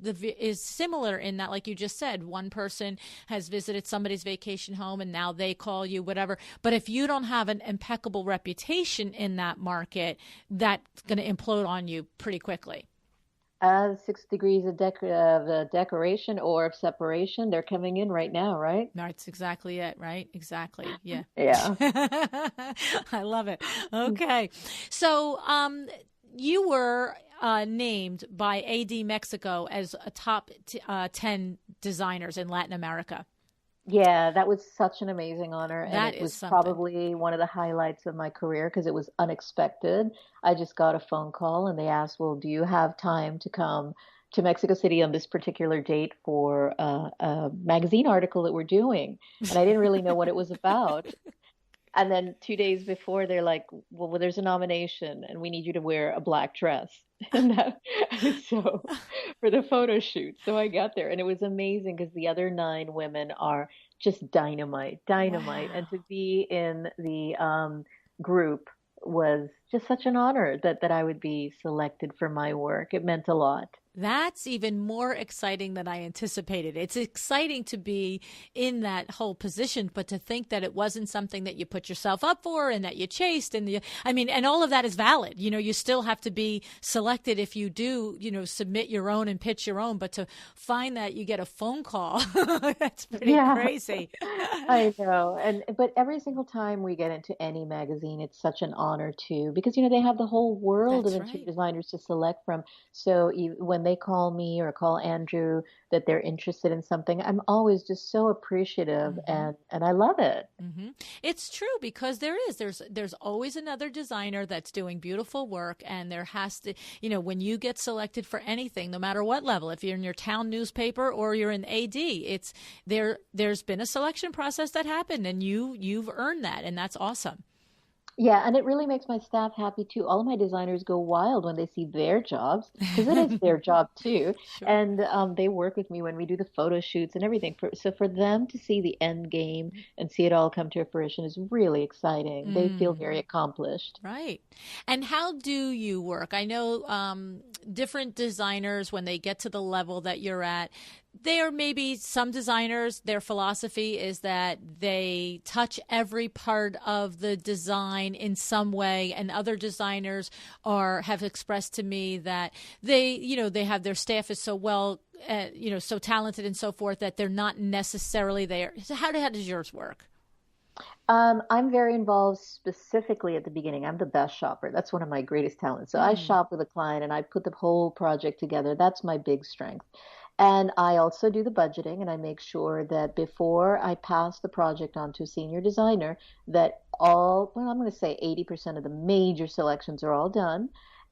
similar in that, like you just said, one person has visited somebody's vacation home and now they call you, whatever. But if you don't have an impeccable reputation in that market, that's going to implode on you pretty quickly. 6 degrees of decoration or of separation. They're coming in right now, right? That's exactly it, right? Exactly. Yeah. Yeah. I love it. Okay. So you were named by AD Mexico as a top 10 designers in Latin America. Yeah, that was such an amazing honor. And it was something. Probably one of the highlights of my career because it was unexpected. I just got a phone call and they asked, well, do you have time to come to Mexico City on this particular date for a magazine article that we're doing? And I didn't really know what it was about. And then 2 days before, they're like, well, there's a nomination and we need you to wear a black dress. And so for the photo shoot. So I got there and it was amazing because the other 9 women are just dynamite. Wow. And to be in the group was just such an honor that I would be selected for my work. It meant a lot. That's even more exciting than I anticipated. It's exciting to be in that whole position, but to think that it wasn't something that you put yourself up for and that you chased and and all of that is valid. You still have to be selected if you do, submit your own and pitch your own, but to find that you get a phone call, that's pretty crazy. I know. But every single time we get into any magazine, it's such an honor too, because, they have the whole world of interior designers to select from. So when they call me or call Andrew that they're interested in something, I'm always just so appreciative and I love it. Mm-hmm. It's true because there's always another designer that's doing beautiful work, and there has to, when you get selected for anything, no matter what level, if you're in your town newspaper or you're in AD, there's been a selection process that happened and you've earned that, and that's awesome. Yeah, and it really makes my staff happy too. All of my designers go wild when they see their jobs because it is their job too. Sure. And they work with me when we do the photo shoots and everything. So for them to see the end game and see it all come to fruition is really exciting. They feel very accomplished. Right. And how do you work? I know different designers, when they get to the level that you're at, there may be some designers, their philosophy is that they touch every part of the design in some way, and other designers have expressed to me that they have their staff is so well, so talented and so forth that they're not necessarily there. So how does yours work? I'm very involved specifically at the beginning. I'm the best shopper. That's one of my greatest talents. So I shop with a client and I put the whole project together. That's my big strength. And I also do the budgeting, and I make sure that before I pass the project on to a senior designer, that I'm going to say 80% of the major selections are all done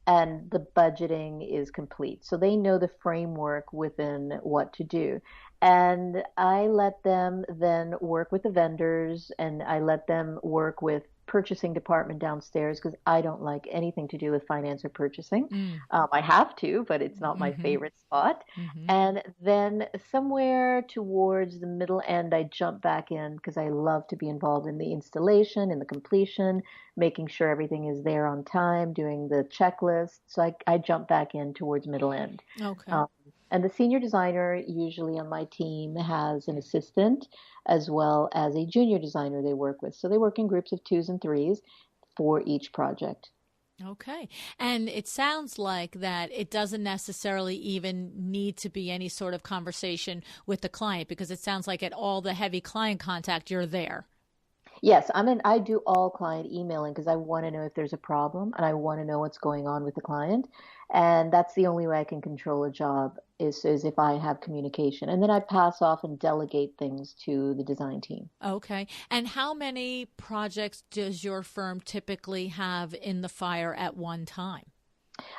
and the budgeting is complete. So they know the framework within what to do. And I let them then work with the vendors, and I let them work with purchasing department downstairs because I don't like anything to do with finance or purchasing. Mm. I have to, but it's not my Mm-hmm. favorite spot. Mm-hmm. And then somewhere towards the middle end, I jump back in because I love to be involved in the installation, in the completion, making sure everything is there on time, doing the checklist. So I jump back in towards middle end. Okay. Um, and the senior designer usually on my team has an assistant as well as a junior designer they work with. So they work in groups of twos and threes for each project. Okay. And it sounds like that it doesn't necessarily even need to be any sort of conversation with the client because it sounds like at all the heavy client contact, you're there. Yes, I do all client emailing because I want to know if there's a problem and I want to know what's going on with the client. And that's the only way I can control a job is if I have communication. And then I pass off and delegate things to the design team. Okay. And how many projects does your firm typically have in the fire at one time?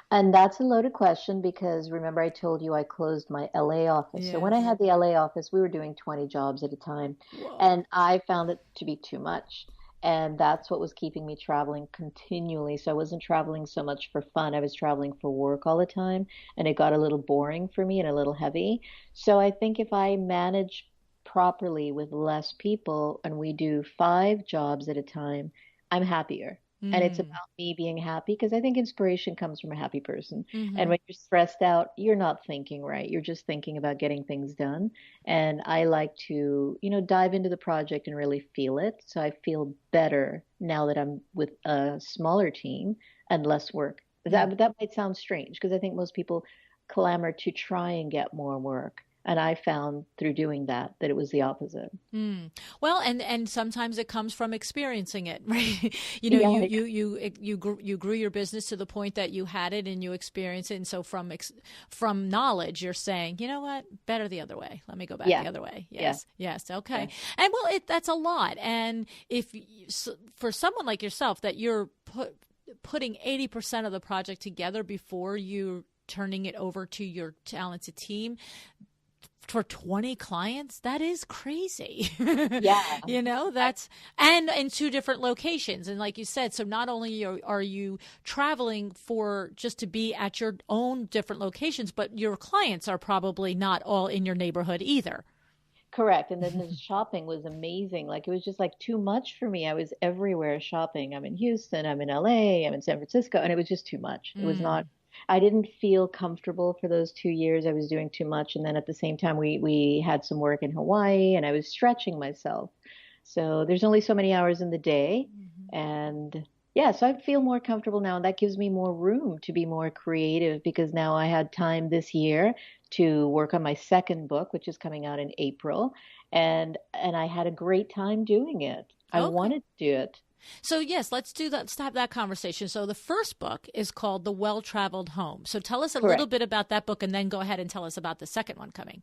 And that's a loaded question because remember I told you I closed my LA office. So when I Yes. had the LA office, we were doing 20 jobs at a time. Whoa. And I found it to be too much. And that's what was keeping me traveling continually. So I wasn't traveling so much for fun. I was traveling for work all the time. And it got a little boring for me and a little heavy. So I think if I manage properly with less people and we do 5 jobs at a time, I'm happier. And it's Mm. about me being happy because I think inspiration comes from a happy person. And Mm-hmm. when you're stressed out, you're not thinking right. You're just thinking about getting things done. And I like to, dive into the project and really feel it. So I feel better now that I'm with a smaller team and less work. Mm. That might sound strange because I think most people clamor to try and get more work. And I found through doing that it was the opposite. Mm. Well, and sometimes it comes from experiencing it, right? Yeah, You grew your business to the point that you had it and you experienced it, and so from knowledge, you're saying, you know what, better the other way. Let me go back yeah, the other way. yeah, Yes, okay. yeah. And well, that's a lot. And for someone like yourself, that you're putting 80% of the project together before you turning it over to your talented team for 20 clients, that is crazy. Yeah. That's and in 2 different locations. And like you said, so not only are you traveling for just to be at your own different locations, but your clients are probably not all in your neighborhood either. Correct. And then the shopping was amazing. Like it was just like too much for me. I was everywhere shopping. I'm in Houston, I'm in LA, I'm in San Francisco, and it was just too much. It was not, Mm. I didn't feel comfortable for those 2 years. I was doing too much. And then at the same time, we had some work in Hawaii and I was stretching myself. So there's only so many hours in the day. And yeah, so I feel more comfortable now. And that gives me more room to be more creative because now I had time this year to work on my second book, which is coming out in April. And I had a great time doing it. I Okay. wanted to do it. So yes, let's do that. Stop that conversation. So the first book is called The Well-Traveled Home. So tell us a little Correct. bit about that book and then go ahead and tell us about the second one coming.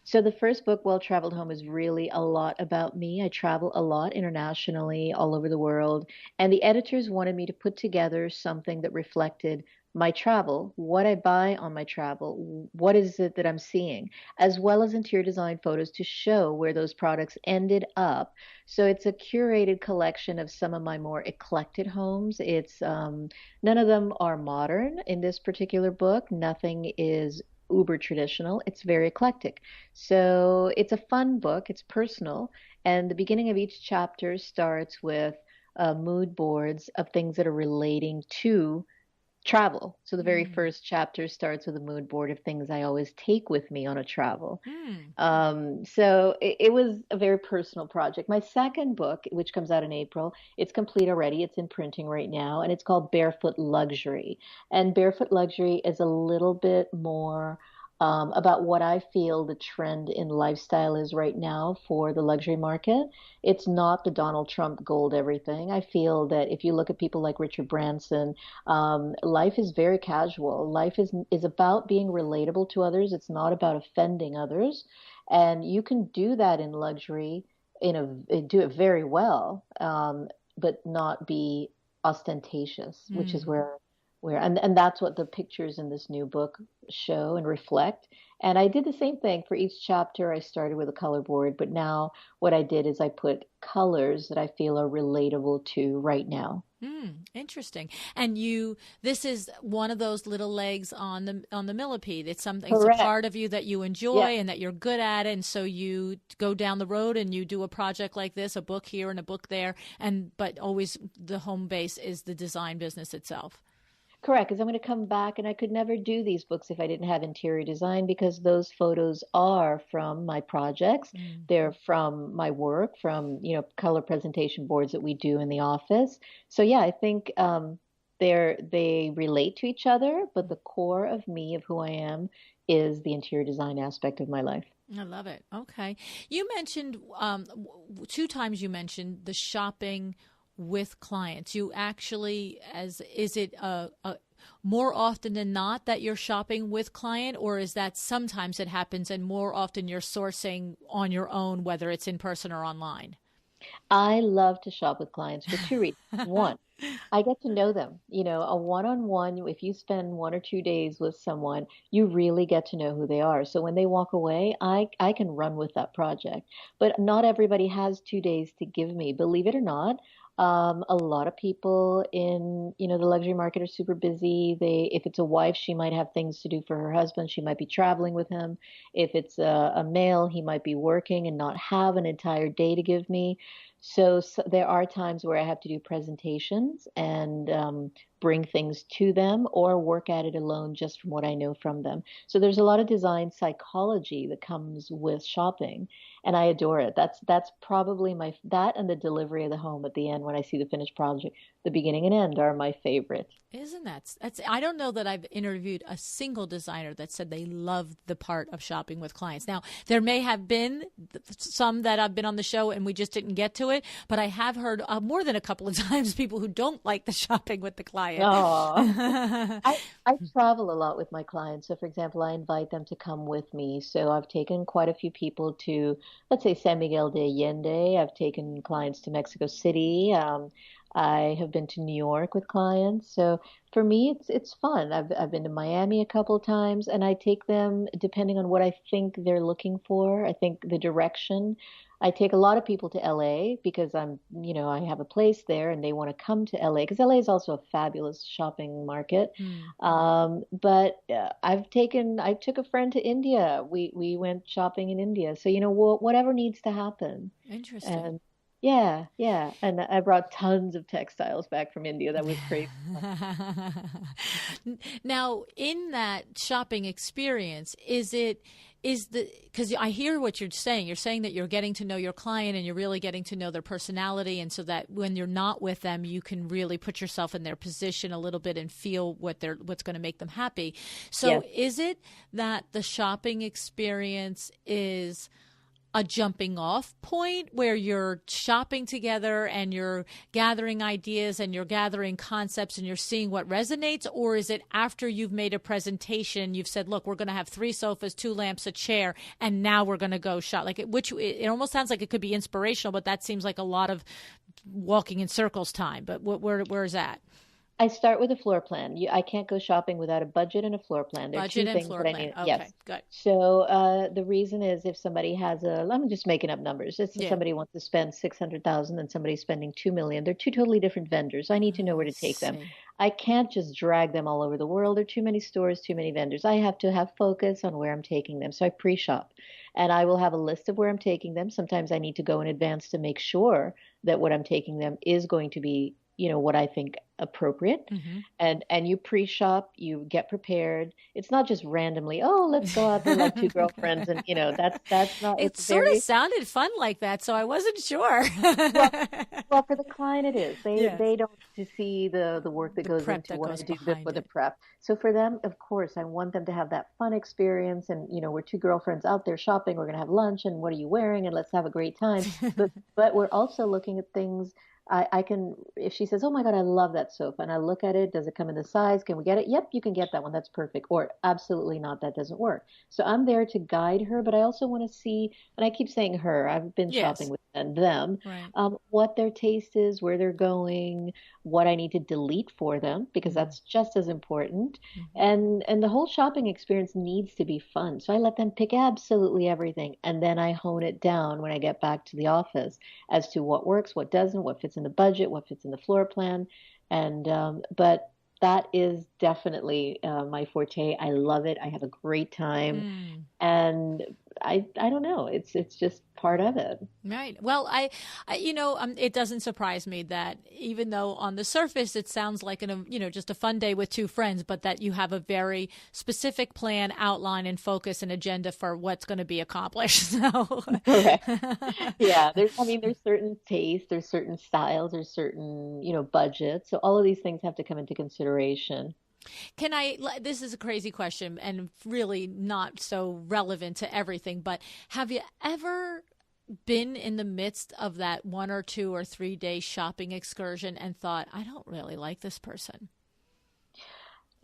So the first book, Well Traveled Home, is really a lot about me. I travel a lot internationally, all over the world, and the editors wanted me to put together something that reflected my travel, what I buy on my travel, what is it that I'm seeing, as well as interior design photos to show where those products ended up. So it's a curated collection of some of my more eclectic homes. It's none of them are modern in this particular book. Nothing is uber traditional. It's very eclectic. So it's a fun book. It's personal. And the beginning of each chapter starts with mood boards of things that are relating to travel. So the very Mm. first chapter starts with a mood board of things I always take with me on a travel. Mm. So it was a very personal project. My second book, which comes out in April, it's complete already. It's in printing right now, and it's called Barefoot Luxury. And Barefoot Luxury is a little bit more about what I feel the trend in lifestyle is right now for the luxury market. It's not the Donald Trump gold everything. I feel that if you look at people like Richard Branson, life is very casual. Life is about being relatable to others. It's not about offending others, and you can do that in luxury. Do it very well, but not be ostentatious, which is Mm. where where and that's what the pictures in this new book show and reflect. And I did the same thing for each chapter. I started with a color board, but now what I did is I put colors that I feel are relatable to right now. Interesting. And this is one of those little legs on the millipede. It's something, it's a Correct. part of you that you enjoy and that you're good at. And so you go down the road and you do a project like this, a book here and a book there. But always the home base is the design business itself. Correct, because I'm going to come back and I could never do these books if I didn't have interior design because those photos are from my projects. They're from my work, from, color presentation boards that we do in the office. So yeah, I think they relate to each other, but the core of me, of who I am, is the interior design aspect of my life. I love it. Okay. You mentioned 2 times you mentioned the shopping with clients. You actually, is it more often than not that you're shopping with client, or is that sometimes it happens and more often you're sourcing on your own, whether it's in person or online? I love to shop with clients for 2 reasons. One, I get to know them. A one-on-one, if you spend 1 or 2 days with someone, you really get to know who they are. So when they walk away, I can run with that project. But not everybody has 2 days to give me, believe it or not. A lot of people in, the luxury market are super busy. If it's a wife, she might have things to do for her husband. She might be traveling with him. If it's a male, he might be working and not have an entire day to give me. So there are times where I have to do presentations and bring things to them or work at it alone just from what I know from them. So there's a lot of design psychology that comes with shopping, and I adore it. That's probably that and the delivery of the home at the end when I see the finished project, the beginning and end are my favorite. Isn't that's I don't know that I've interviewed a single designer that said they loved the part of shopping with clients. Now, there may have been some that I've been on the show and we just didn't get to it, but I have heard more than a couple of times people who don't like the shopping with the client. Oh, I travel a lot with my clients. So, for example, I invite them to come with me. So I've taken quite a few people to, let's say, San Miguel de Allende. I've taken clients to Mexico City. I have been to New York with clients. So for me, it's fun. I've been to Miami a couple of times, and I take them depending on what I think they're looking for. I think the direction. I take a lot of people to LA because I have a place there and they want to come to LA because LA is also a fabulous shopping market. But I took a friend to India. We went shopping in India. So, whatever needs to happen. Interesting. And yeah. And I brought tons of textiles back from India. That was crazy. Now, in that shopping experience, because I hear what you're saying. You're saying that you're getting to know your client and you're really getting to know their personality. And so that when you're not with them, you can really put yourself in their position a little bit and feel what's going to make them happy. So Yes. Is it that the shopping experience is a jumping off point where you're shopping together and you're gathering ideas and you're gathering concepts and you're seeing what resonates? Or is it after you've made a presentation, you've said, look, we're going to have 3 sofas, 2 lamps, a chair, and now we're going to go shop? It almost sounds like it could be inspirational, but that seems like a lot of walking in circles time. But where is that? I start with a floor plan. I can't go shopping without a budget and a floor plan. There are Budget 2 and things floor that I plan. need. Okay, Yes. good. So the reason is if somebody has I'm just making up numbers. Let's say Yeah. somebody wants to spend 600,000 and somebody's spending 2 million. They're 2 totally different vendors. I need to know where to take them. See. I can't just drag them all over the world. There are too many stores, too many vendors. I have to have focus on where I'm taking them. So I pre-shop and I will have a list of where I'm taking them. Sometimes I need to go in advance to make sure that what I'm taking them is going to be, what I think appropriate. And you pre-shop, you get prepared. It's not just randomly, oh, let's go out there like 2 girlfriends. And, that's not, It sort of sounded fun like that, so I wasn't sure. well, for the client, it is. They don't to see the work that goes prep into that what goes I do behind for the it. prep. So for them, of course, I want them to have that fun experience. And, we're 2 girlfriends out there shopping. We're going to have lunch. And what are you wearing? And let's have a great time. But we're also looking at things. I can, if she says, oh my God, I love that sofa. And I look at it, does it come in the size? Can we get it? Yep, you can get that one. That's perfect. Or absolutely not. That doesn't work. So I'm there to guide her, but I also want to see, and I keep saying her, I've been Yes. shopping with and them, Right. what their taste is, where they're going, what I need to delete for them, because Mm-hmm. that's just as important. Mm-hmm. And the whole shopping experience needs to be fun. So I let them pick absolutely everything, and then I hone it down when I get back to the office as to what works, what doesn't, what fits in the budget, what fits in the floor plan. And but that is definitely my forte. I love it. I have a great time, Mm. and I don't know. It's just part of it. Right. Well, it doesn't surprise me that even though on the surface it sounds like just a fun day with two friends, but that you have a very specific plan, outline, and focus and agenda for what's going to be accomplished. So, Correct. Yeah, there's certain tastes, there's certain styles, there's certain, budgets. So all of these things have to come into consideration. this is a crazy question and really not so relevant to everything, but have you ever been in the midst of that 1 or 2 or 3 day shopping excursion and thought, I don't really like this person?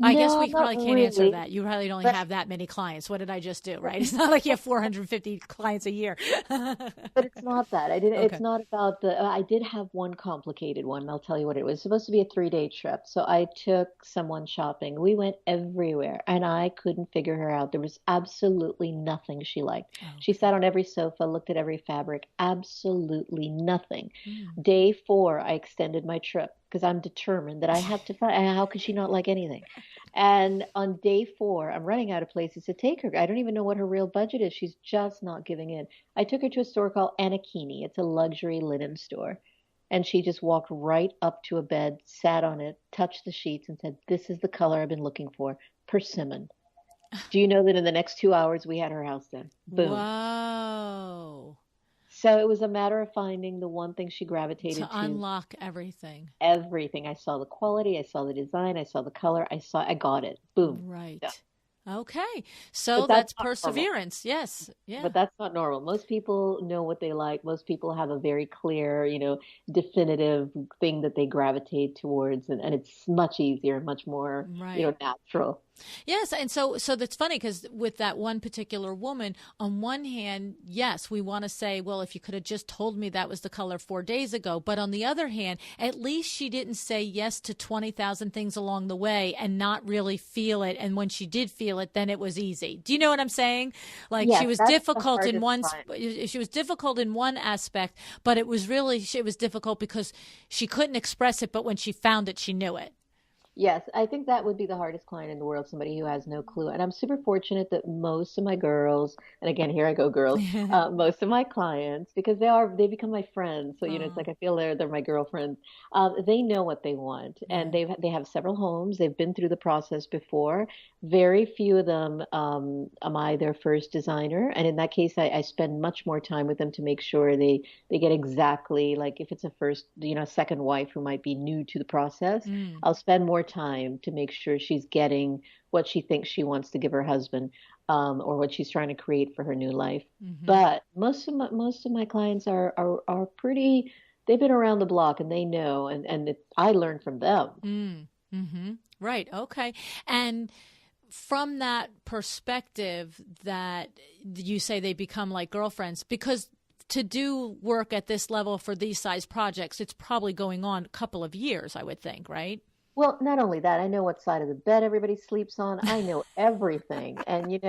I guess No, we not probably can't answer really. that. You probably don't But have that many clients. What did I just do, right? It's not like you have 450 clients a year. But it's not that. I didn't, it's Okay. not about I did have one complicated one, and I'll tell you what it was. It was supposed to be a 3-day trip. So I took someone shopping. We went everywhere, and I couldn't figure her out. There was absolutely nothing she liked. She Okay. sat on every sofa, looked at every fabric, absolutely nothing. Mm. Day 4, I extended my trip because I'm determined that I have to find, how could she not like anything? And on day 4, I'm running out of places to take her. I don't even know what her real budget is. She's just not giving in. I took her to a store called Anakini. It's a luxury linen store. And she just walked right up to a bed, sat on it, touched the sheets, and said, "This is the color I've been looking for, persimmon." Do you know that in the next 2 hours we had her house done? Boom. Whoa. So it was a matter of finding the one thing she To gravitated to. unlock everything. Everything. I saw the quality, I saw the design, I saw the color, I got it. Boom. Done. Right. Okay. So But that's that's not normal. perseverance. Yes. Yeah. But that's not normal. Most people know what they like. Most people have a very clear, definitive thing that they gravitate towards, and it's much easier, much more, Right. natural. Yes, and so that's funny because with that one particular woman, on one hand, yes, we want to say, well, if you could have just told me that was the color 4 days ago, but on the other hand, at least she didn't say yes to 20,000 things along the way and not really feel it. And when she did feel it, then it was easy. Do you know what I'm saying? Like Yes, that's the hardest part. she was difficult in one aspect, but it was difficult because she couldn't express it, but when she found it, she knew it. Yes, I think that would be the hardest client in the world, somebody who has no clue. And I'm super fortunate that most of my girls, and again, here I go, girls, most of my clients, because they become my friends. So, it's Oh, like I feel they're my girlfriends. They know what they want, and right. they have several homes. They've been through the process before. Very few of them am I their first designer, and in that case, I spend much more time with them to make sure they get exactly like if it's a first, second wife who might be new to the process. Mm. I'll spend more time to make sure she's getting what she thinks she wants to give her husband, or what she's trying to create for her new life. Mm-hmm. But most of my clients are pretty. They've been around the block and they know, and I learn from them. Mm. Mm-hmm. Right. Okay. And from that perspective that you say they become like girlfriends, because to do work at this level for these size projects, it's probably going on a couple of years, I would think, right? Well, not only that, I know what side of the bed everybody sleeps on. I know everything. And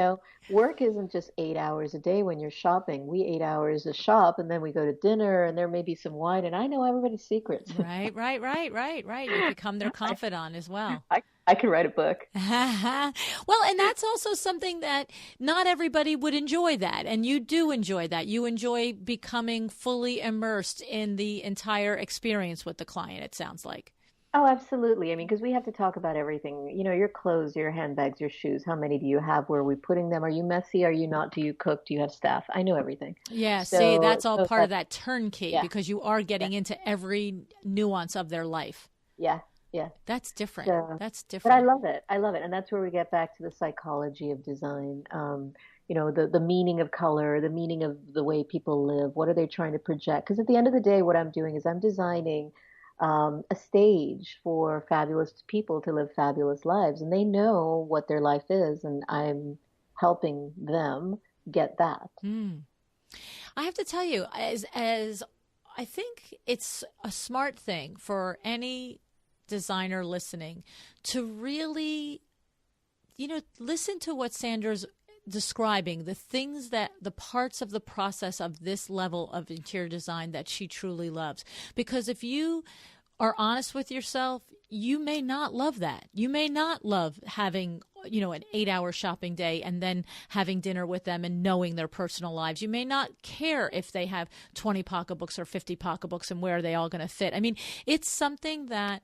work isn't just 8 hours a day when you're shopping. We 8 hours a shop and then we go to dinner and there may be some wine and I know everybody's secrets. Right, right, right, right, right. You become their I, confidant as well. I could write a book. Well, and that's also something that not everybody would enjoy that. And you do enjoy that. You enjoy becoming fully immersed in the entire experience with the client, it sounds like. Oh, absolutely. I mean, because we have to talk about everything. Your clothes, your handbags, your shoes. How many do you have? Where are we putting them? Are you messy? Are you not? Do you cook? Do you have staff? I know everything. Yeah, see, So, that's all so part of that's, that turnkey yeah, because you are yeah, getting into every nuance of their life. yeah, yeah. That's different. So, That's but I different. love it. I love it. And that's where we get back to the psychology of design. The meaning of color, the meaning of the way people live. What are they trying to project? Because at the end of the day, what I'm doing is I'm designing a stage for fabulous people to live fabulous lives, and they know what their life is, and I'm helping them get that. Mm. I have to tell you, as I think it's a smart thing for any designer listening to really, listen to what Sandra's describing, the parts of the process of this level of interior design that she truly loves. Because if you are honest with yourself, you may not love that. You may not love having, an 8-hour shopping day and then having dinner with them and knowing their personal lives. You may not care if they have 20 pocketbooks or 50 pocketbooks and where are they all going to fit. I mean, it's something that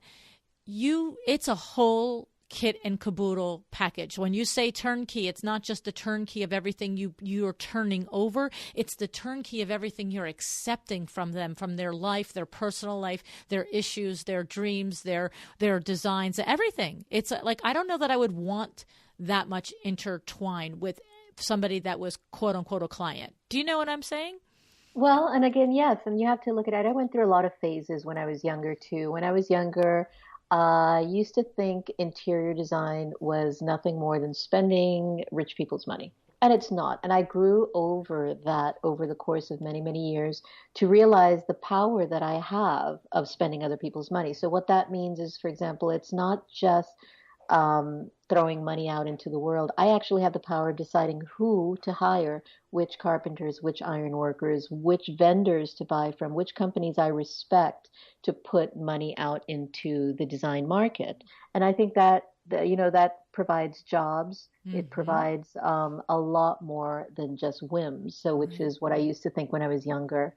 it's a whole kit and caboodle package. When you say turnkey, it's not just the turnkey of everything you're turning over. It's the turnkey of everything you're accepting from them, from their life, their personal life, their issues, their dreams, their designs, everything. It's like, I don't know that I would want that much intertwined with somebody that was quote unquote a client. Do you know what I'm saying? Well, and again, yes, and you have to look at it. I went through a lot of phases when I was younger too. When I was younger, I used to think interior design was nothing more than spending rich people's money. And it's not. And I grew over that over the course of many, many years to realize the power that I have of spending other people's money. So what that means is, for example, it's not just throwing money out into the world. I actually have the power of deciding who to hire, which carpenters, which iron workers, which vendors to buy from, which companies I respect to put money out into the design market. And I think that provides jobs. Mm-hmm. It provides a lot more than just whims. So, which is what I used to think when I was younger.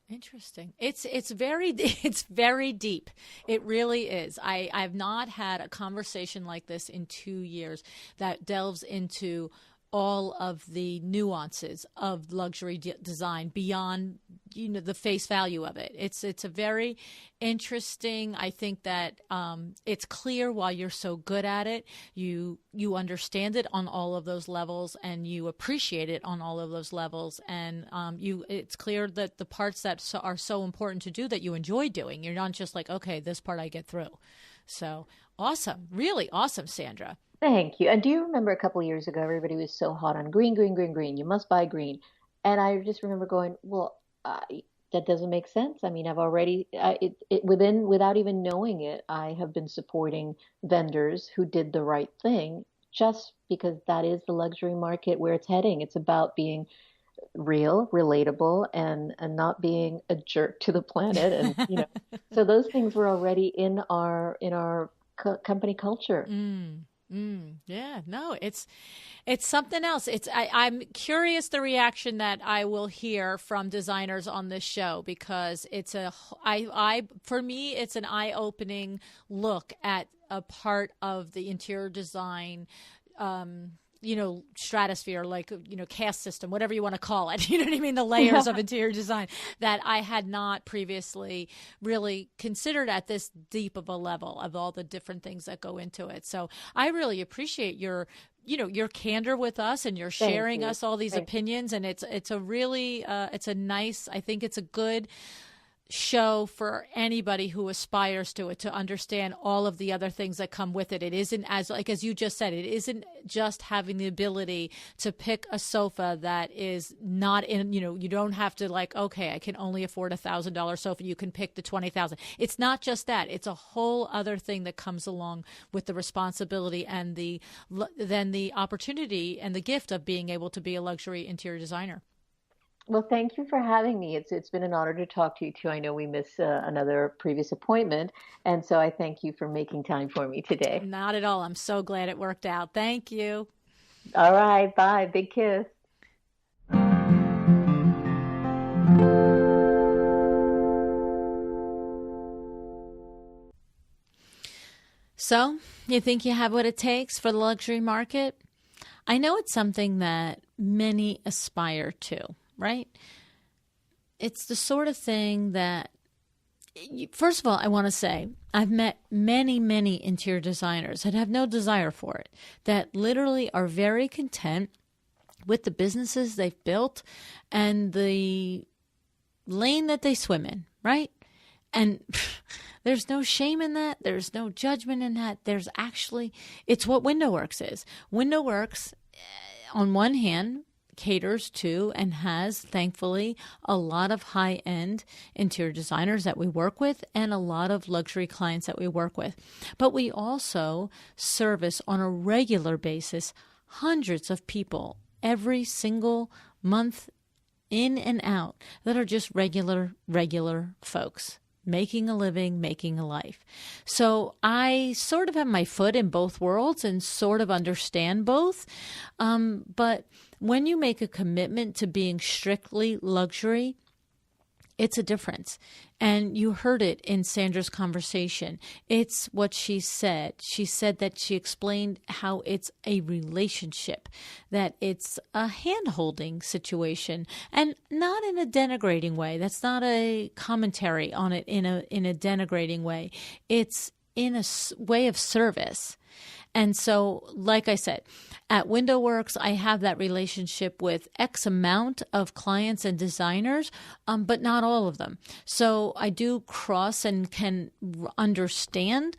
Interesting. It's very deep. It really is. I've not had a conversation like this in 2 years that delves into all of the nuances of luxury design beyond the face value of it. It's a very interesting. I think that it's clear why you're so good at it. You understand it on all of those levels, and you appreciate it on all of those levels. And it's clear that the parts that are so important to do that you enjoy doing. You're not just like, okay, this part I get through. So awesome, really awesome, Sandra. Thank you. And do you remember a couple of years ago, everybody was so hot on green, green, green, green. You must buy green. And I just remember going, well, that doesn't make sense. I mean, I've already, without even knowing it, I have been supporting vendors who did the right thing just because that is the luxury market where it's heading. It's about being real, relatable, and not being a jerk to the planet. And, so those things were already in our company culture. Yeah, no, it's something else. I'm curious the reaction that I will hear from designers on this show, because for me, it's an eye-opening look at a part of the interior design, stratosphere, like, caste system, whatever you want to call it. You know what I mean? The layers of interior design that I had not previously really considered at this deep of a level of all the different things that go into it. So I really appreciate your candor with us, and you're sharing us all these opinions. And it's a really, it's a nice, I think it's a good show for anybody who aspires to it, to understand all of the other things that come with it. It isn't as you just said, it isn't just having the ability to pick a sofa that is not in, you don't have to okay, I can only afford $1,000 sofa. You can pick the 20,000. It's not just that. It's a whole other thing that comes along with the responsibility and then the opportunity and the gift of being able to be a luxury interior designer. Well, thank you for having me. It's been an honor to talk to you too. I know we missed another previous appointment, and so I thank you for making time for me today. Not at all. I'm so glad it worked out. Thank you. All right. Bye. Big kiss. So, you think you have what it takes for the luxury market? I know it's something that many aspire to. Right? It's the sort of thing that, first of all, I want to say I've met many, many interior designers that have no desire for it, that literally are very content with the businesses they've built and the lane that they swim in, right? And there's no shame in that. There's no judgment in that. It's what WindowWorks is. WindowWorks, on one hand, caters to and has, thankfully, a lot of high-end interior designers that we work with and a lot of luxury clients that we work with. But we also service on a regular basis hundreds of people every single month in and out that are just regular folks making a living, making a life. So I sort of have my foot in both worlds and sort of understand both. But when you make a commitment to being strictly luxury, it's a difference. And you heard it in Sandra's conversation. It's what she said. She said that she explained how it's a relationship, that it's a hand-holding situation, and not in a denigrating way. That's not a commentary on it in a denigrating way. It's in a way of service. And so, like I said, at WindowWorks, I have that relationship with X amount of clients and designers, but not all of them. So I do cross and can understand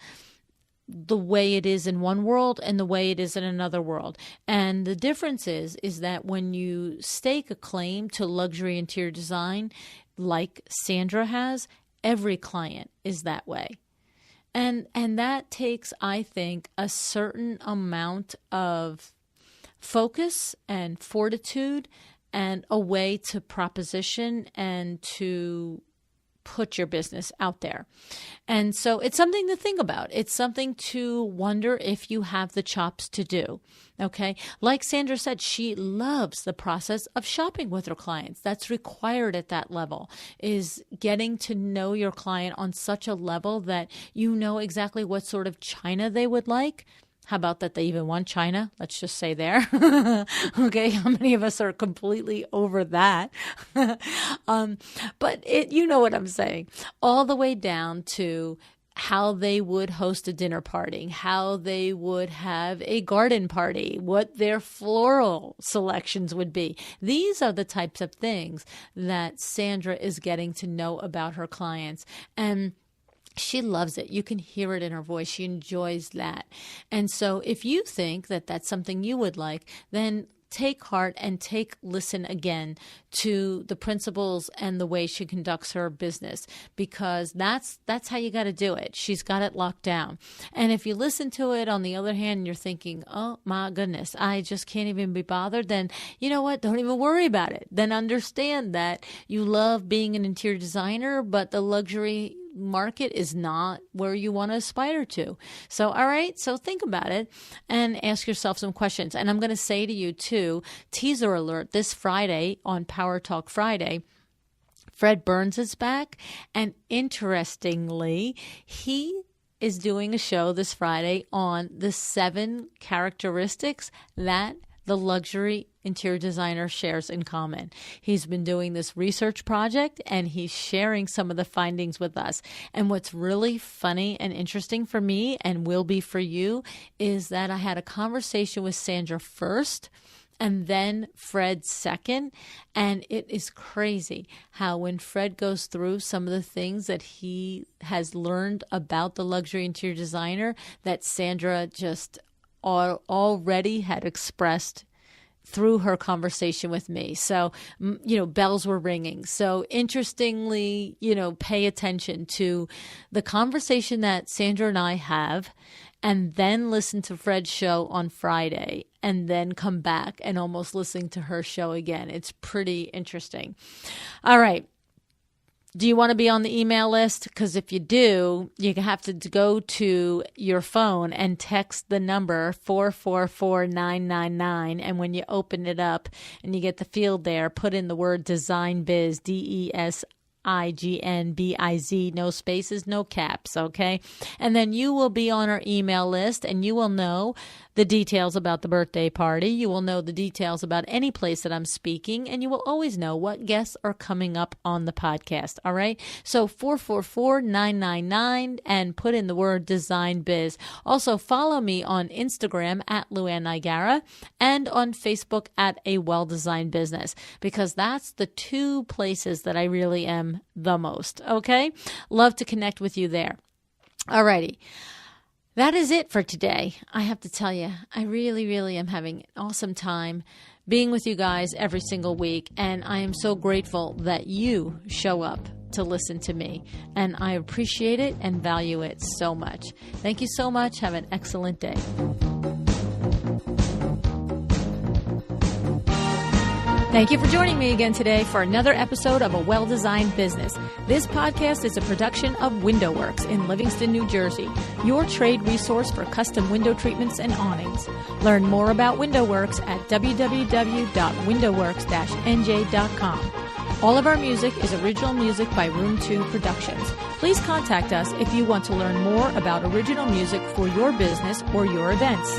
the way it is in one world and the way it is in another world. And the difference is that when you stake a claim to luxury interior design, like Sandra has, every client is that way. And that takes, I think, a certain amount of focus and fortitude and a way to proposition and to put your business out there. And so it's something to think about. It's something to wonder if you have the chops to do. Okay. Like Sandra said, she loves the process of shopping with her clients. That's required at that level, is getting to know your client on such a level that you know exactly what sort of china they would like. How about that they even want china? Let's just say there. Okay, how many of us are completely over that? But you know what I'm saying. All the way down to how they would host a dinner party, how they would have a garden party, what their floral selections would be. These are the types of things that Sandra is getting to know about her clients. And she loves it. You can hear it in her voice. She enjoys that. And so if you think that that's something you would like, then take heart and listen again to the principles and the way she conducts her business, because that's how you got to do it. She's got it locked down. And if you listen to it, on the other hand, you're thinking, oh my goodness, I just can't even be bothered, then you know what? Don't even worry about it. Then understand that you love being an interior designer, but the luxury market is not where you want to aspire to. So, all right. So think about it and ask yourself some questions. And I'm going to say to you too, teaser alert, this Friday on Power Talk Friday, Fred Burns is back. And interestingly, he is doing a show this Friday on the 7 characteristics that the luxury interior designer shares in common. He's been doing this research project and he's sharing some of the findings with us. And what's really funny and interesting for me, and will be for you, is that I had a conversation with Sandra first and then Fred second. And it is crazy how when Fred goes through some of the things that he has learned about the luxury interior designer, that Sandra just already had expressed through her conversation with me. So, bells were ringing. So interestingly, pay attention to the conversation that Sandra and I have, and then listen to Fred's show on Friday, and then come back and almost listen to her show again. It's pretty interesting. All right. Do you want to be on the email list? Because if you do, you have to go to your phone and text the number 444999. And when you open it up and you get the field there, put in the word Design Biz, DESIGNBIZ, no spaces, no caps, okay? And then you will be on our email list, and you will know the details about the birthday party. You will know the details about any place that I'm speaking, and you will always know what guests are coming up on the podcast, all right? So 444999 and put in the word Design Biz. Also, follow me on Instagram at Luann Nigara and on Facebook at A Well-Designed Business, because that's the 2 places that I really am the most, okay? Love to connect with you there. All righty. That is it for today. I have to tell you, I really, really am having an awesome time being with you guys every single week. And I am so grateful that you show up to listen to me. And I appreciate it and value it so much. Thank you so much. Have an excellent day. Thank you for joining me again today for another episode of A Well-Designed Business. This podcast is a production of WindowWorks in Livingston, New Jersey, your trade resource for custom window treatments and awnings. Learn more about WindowWorks at www.windowworks-nj.com. All of our music is original music by Room 2 Productions. Please contact us if you want to learn more about original music for your business or your events.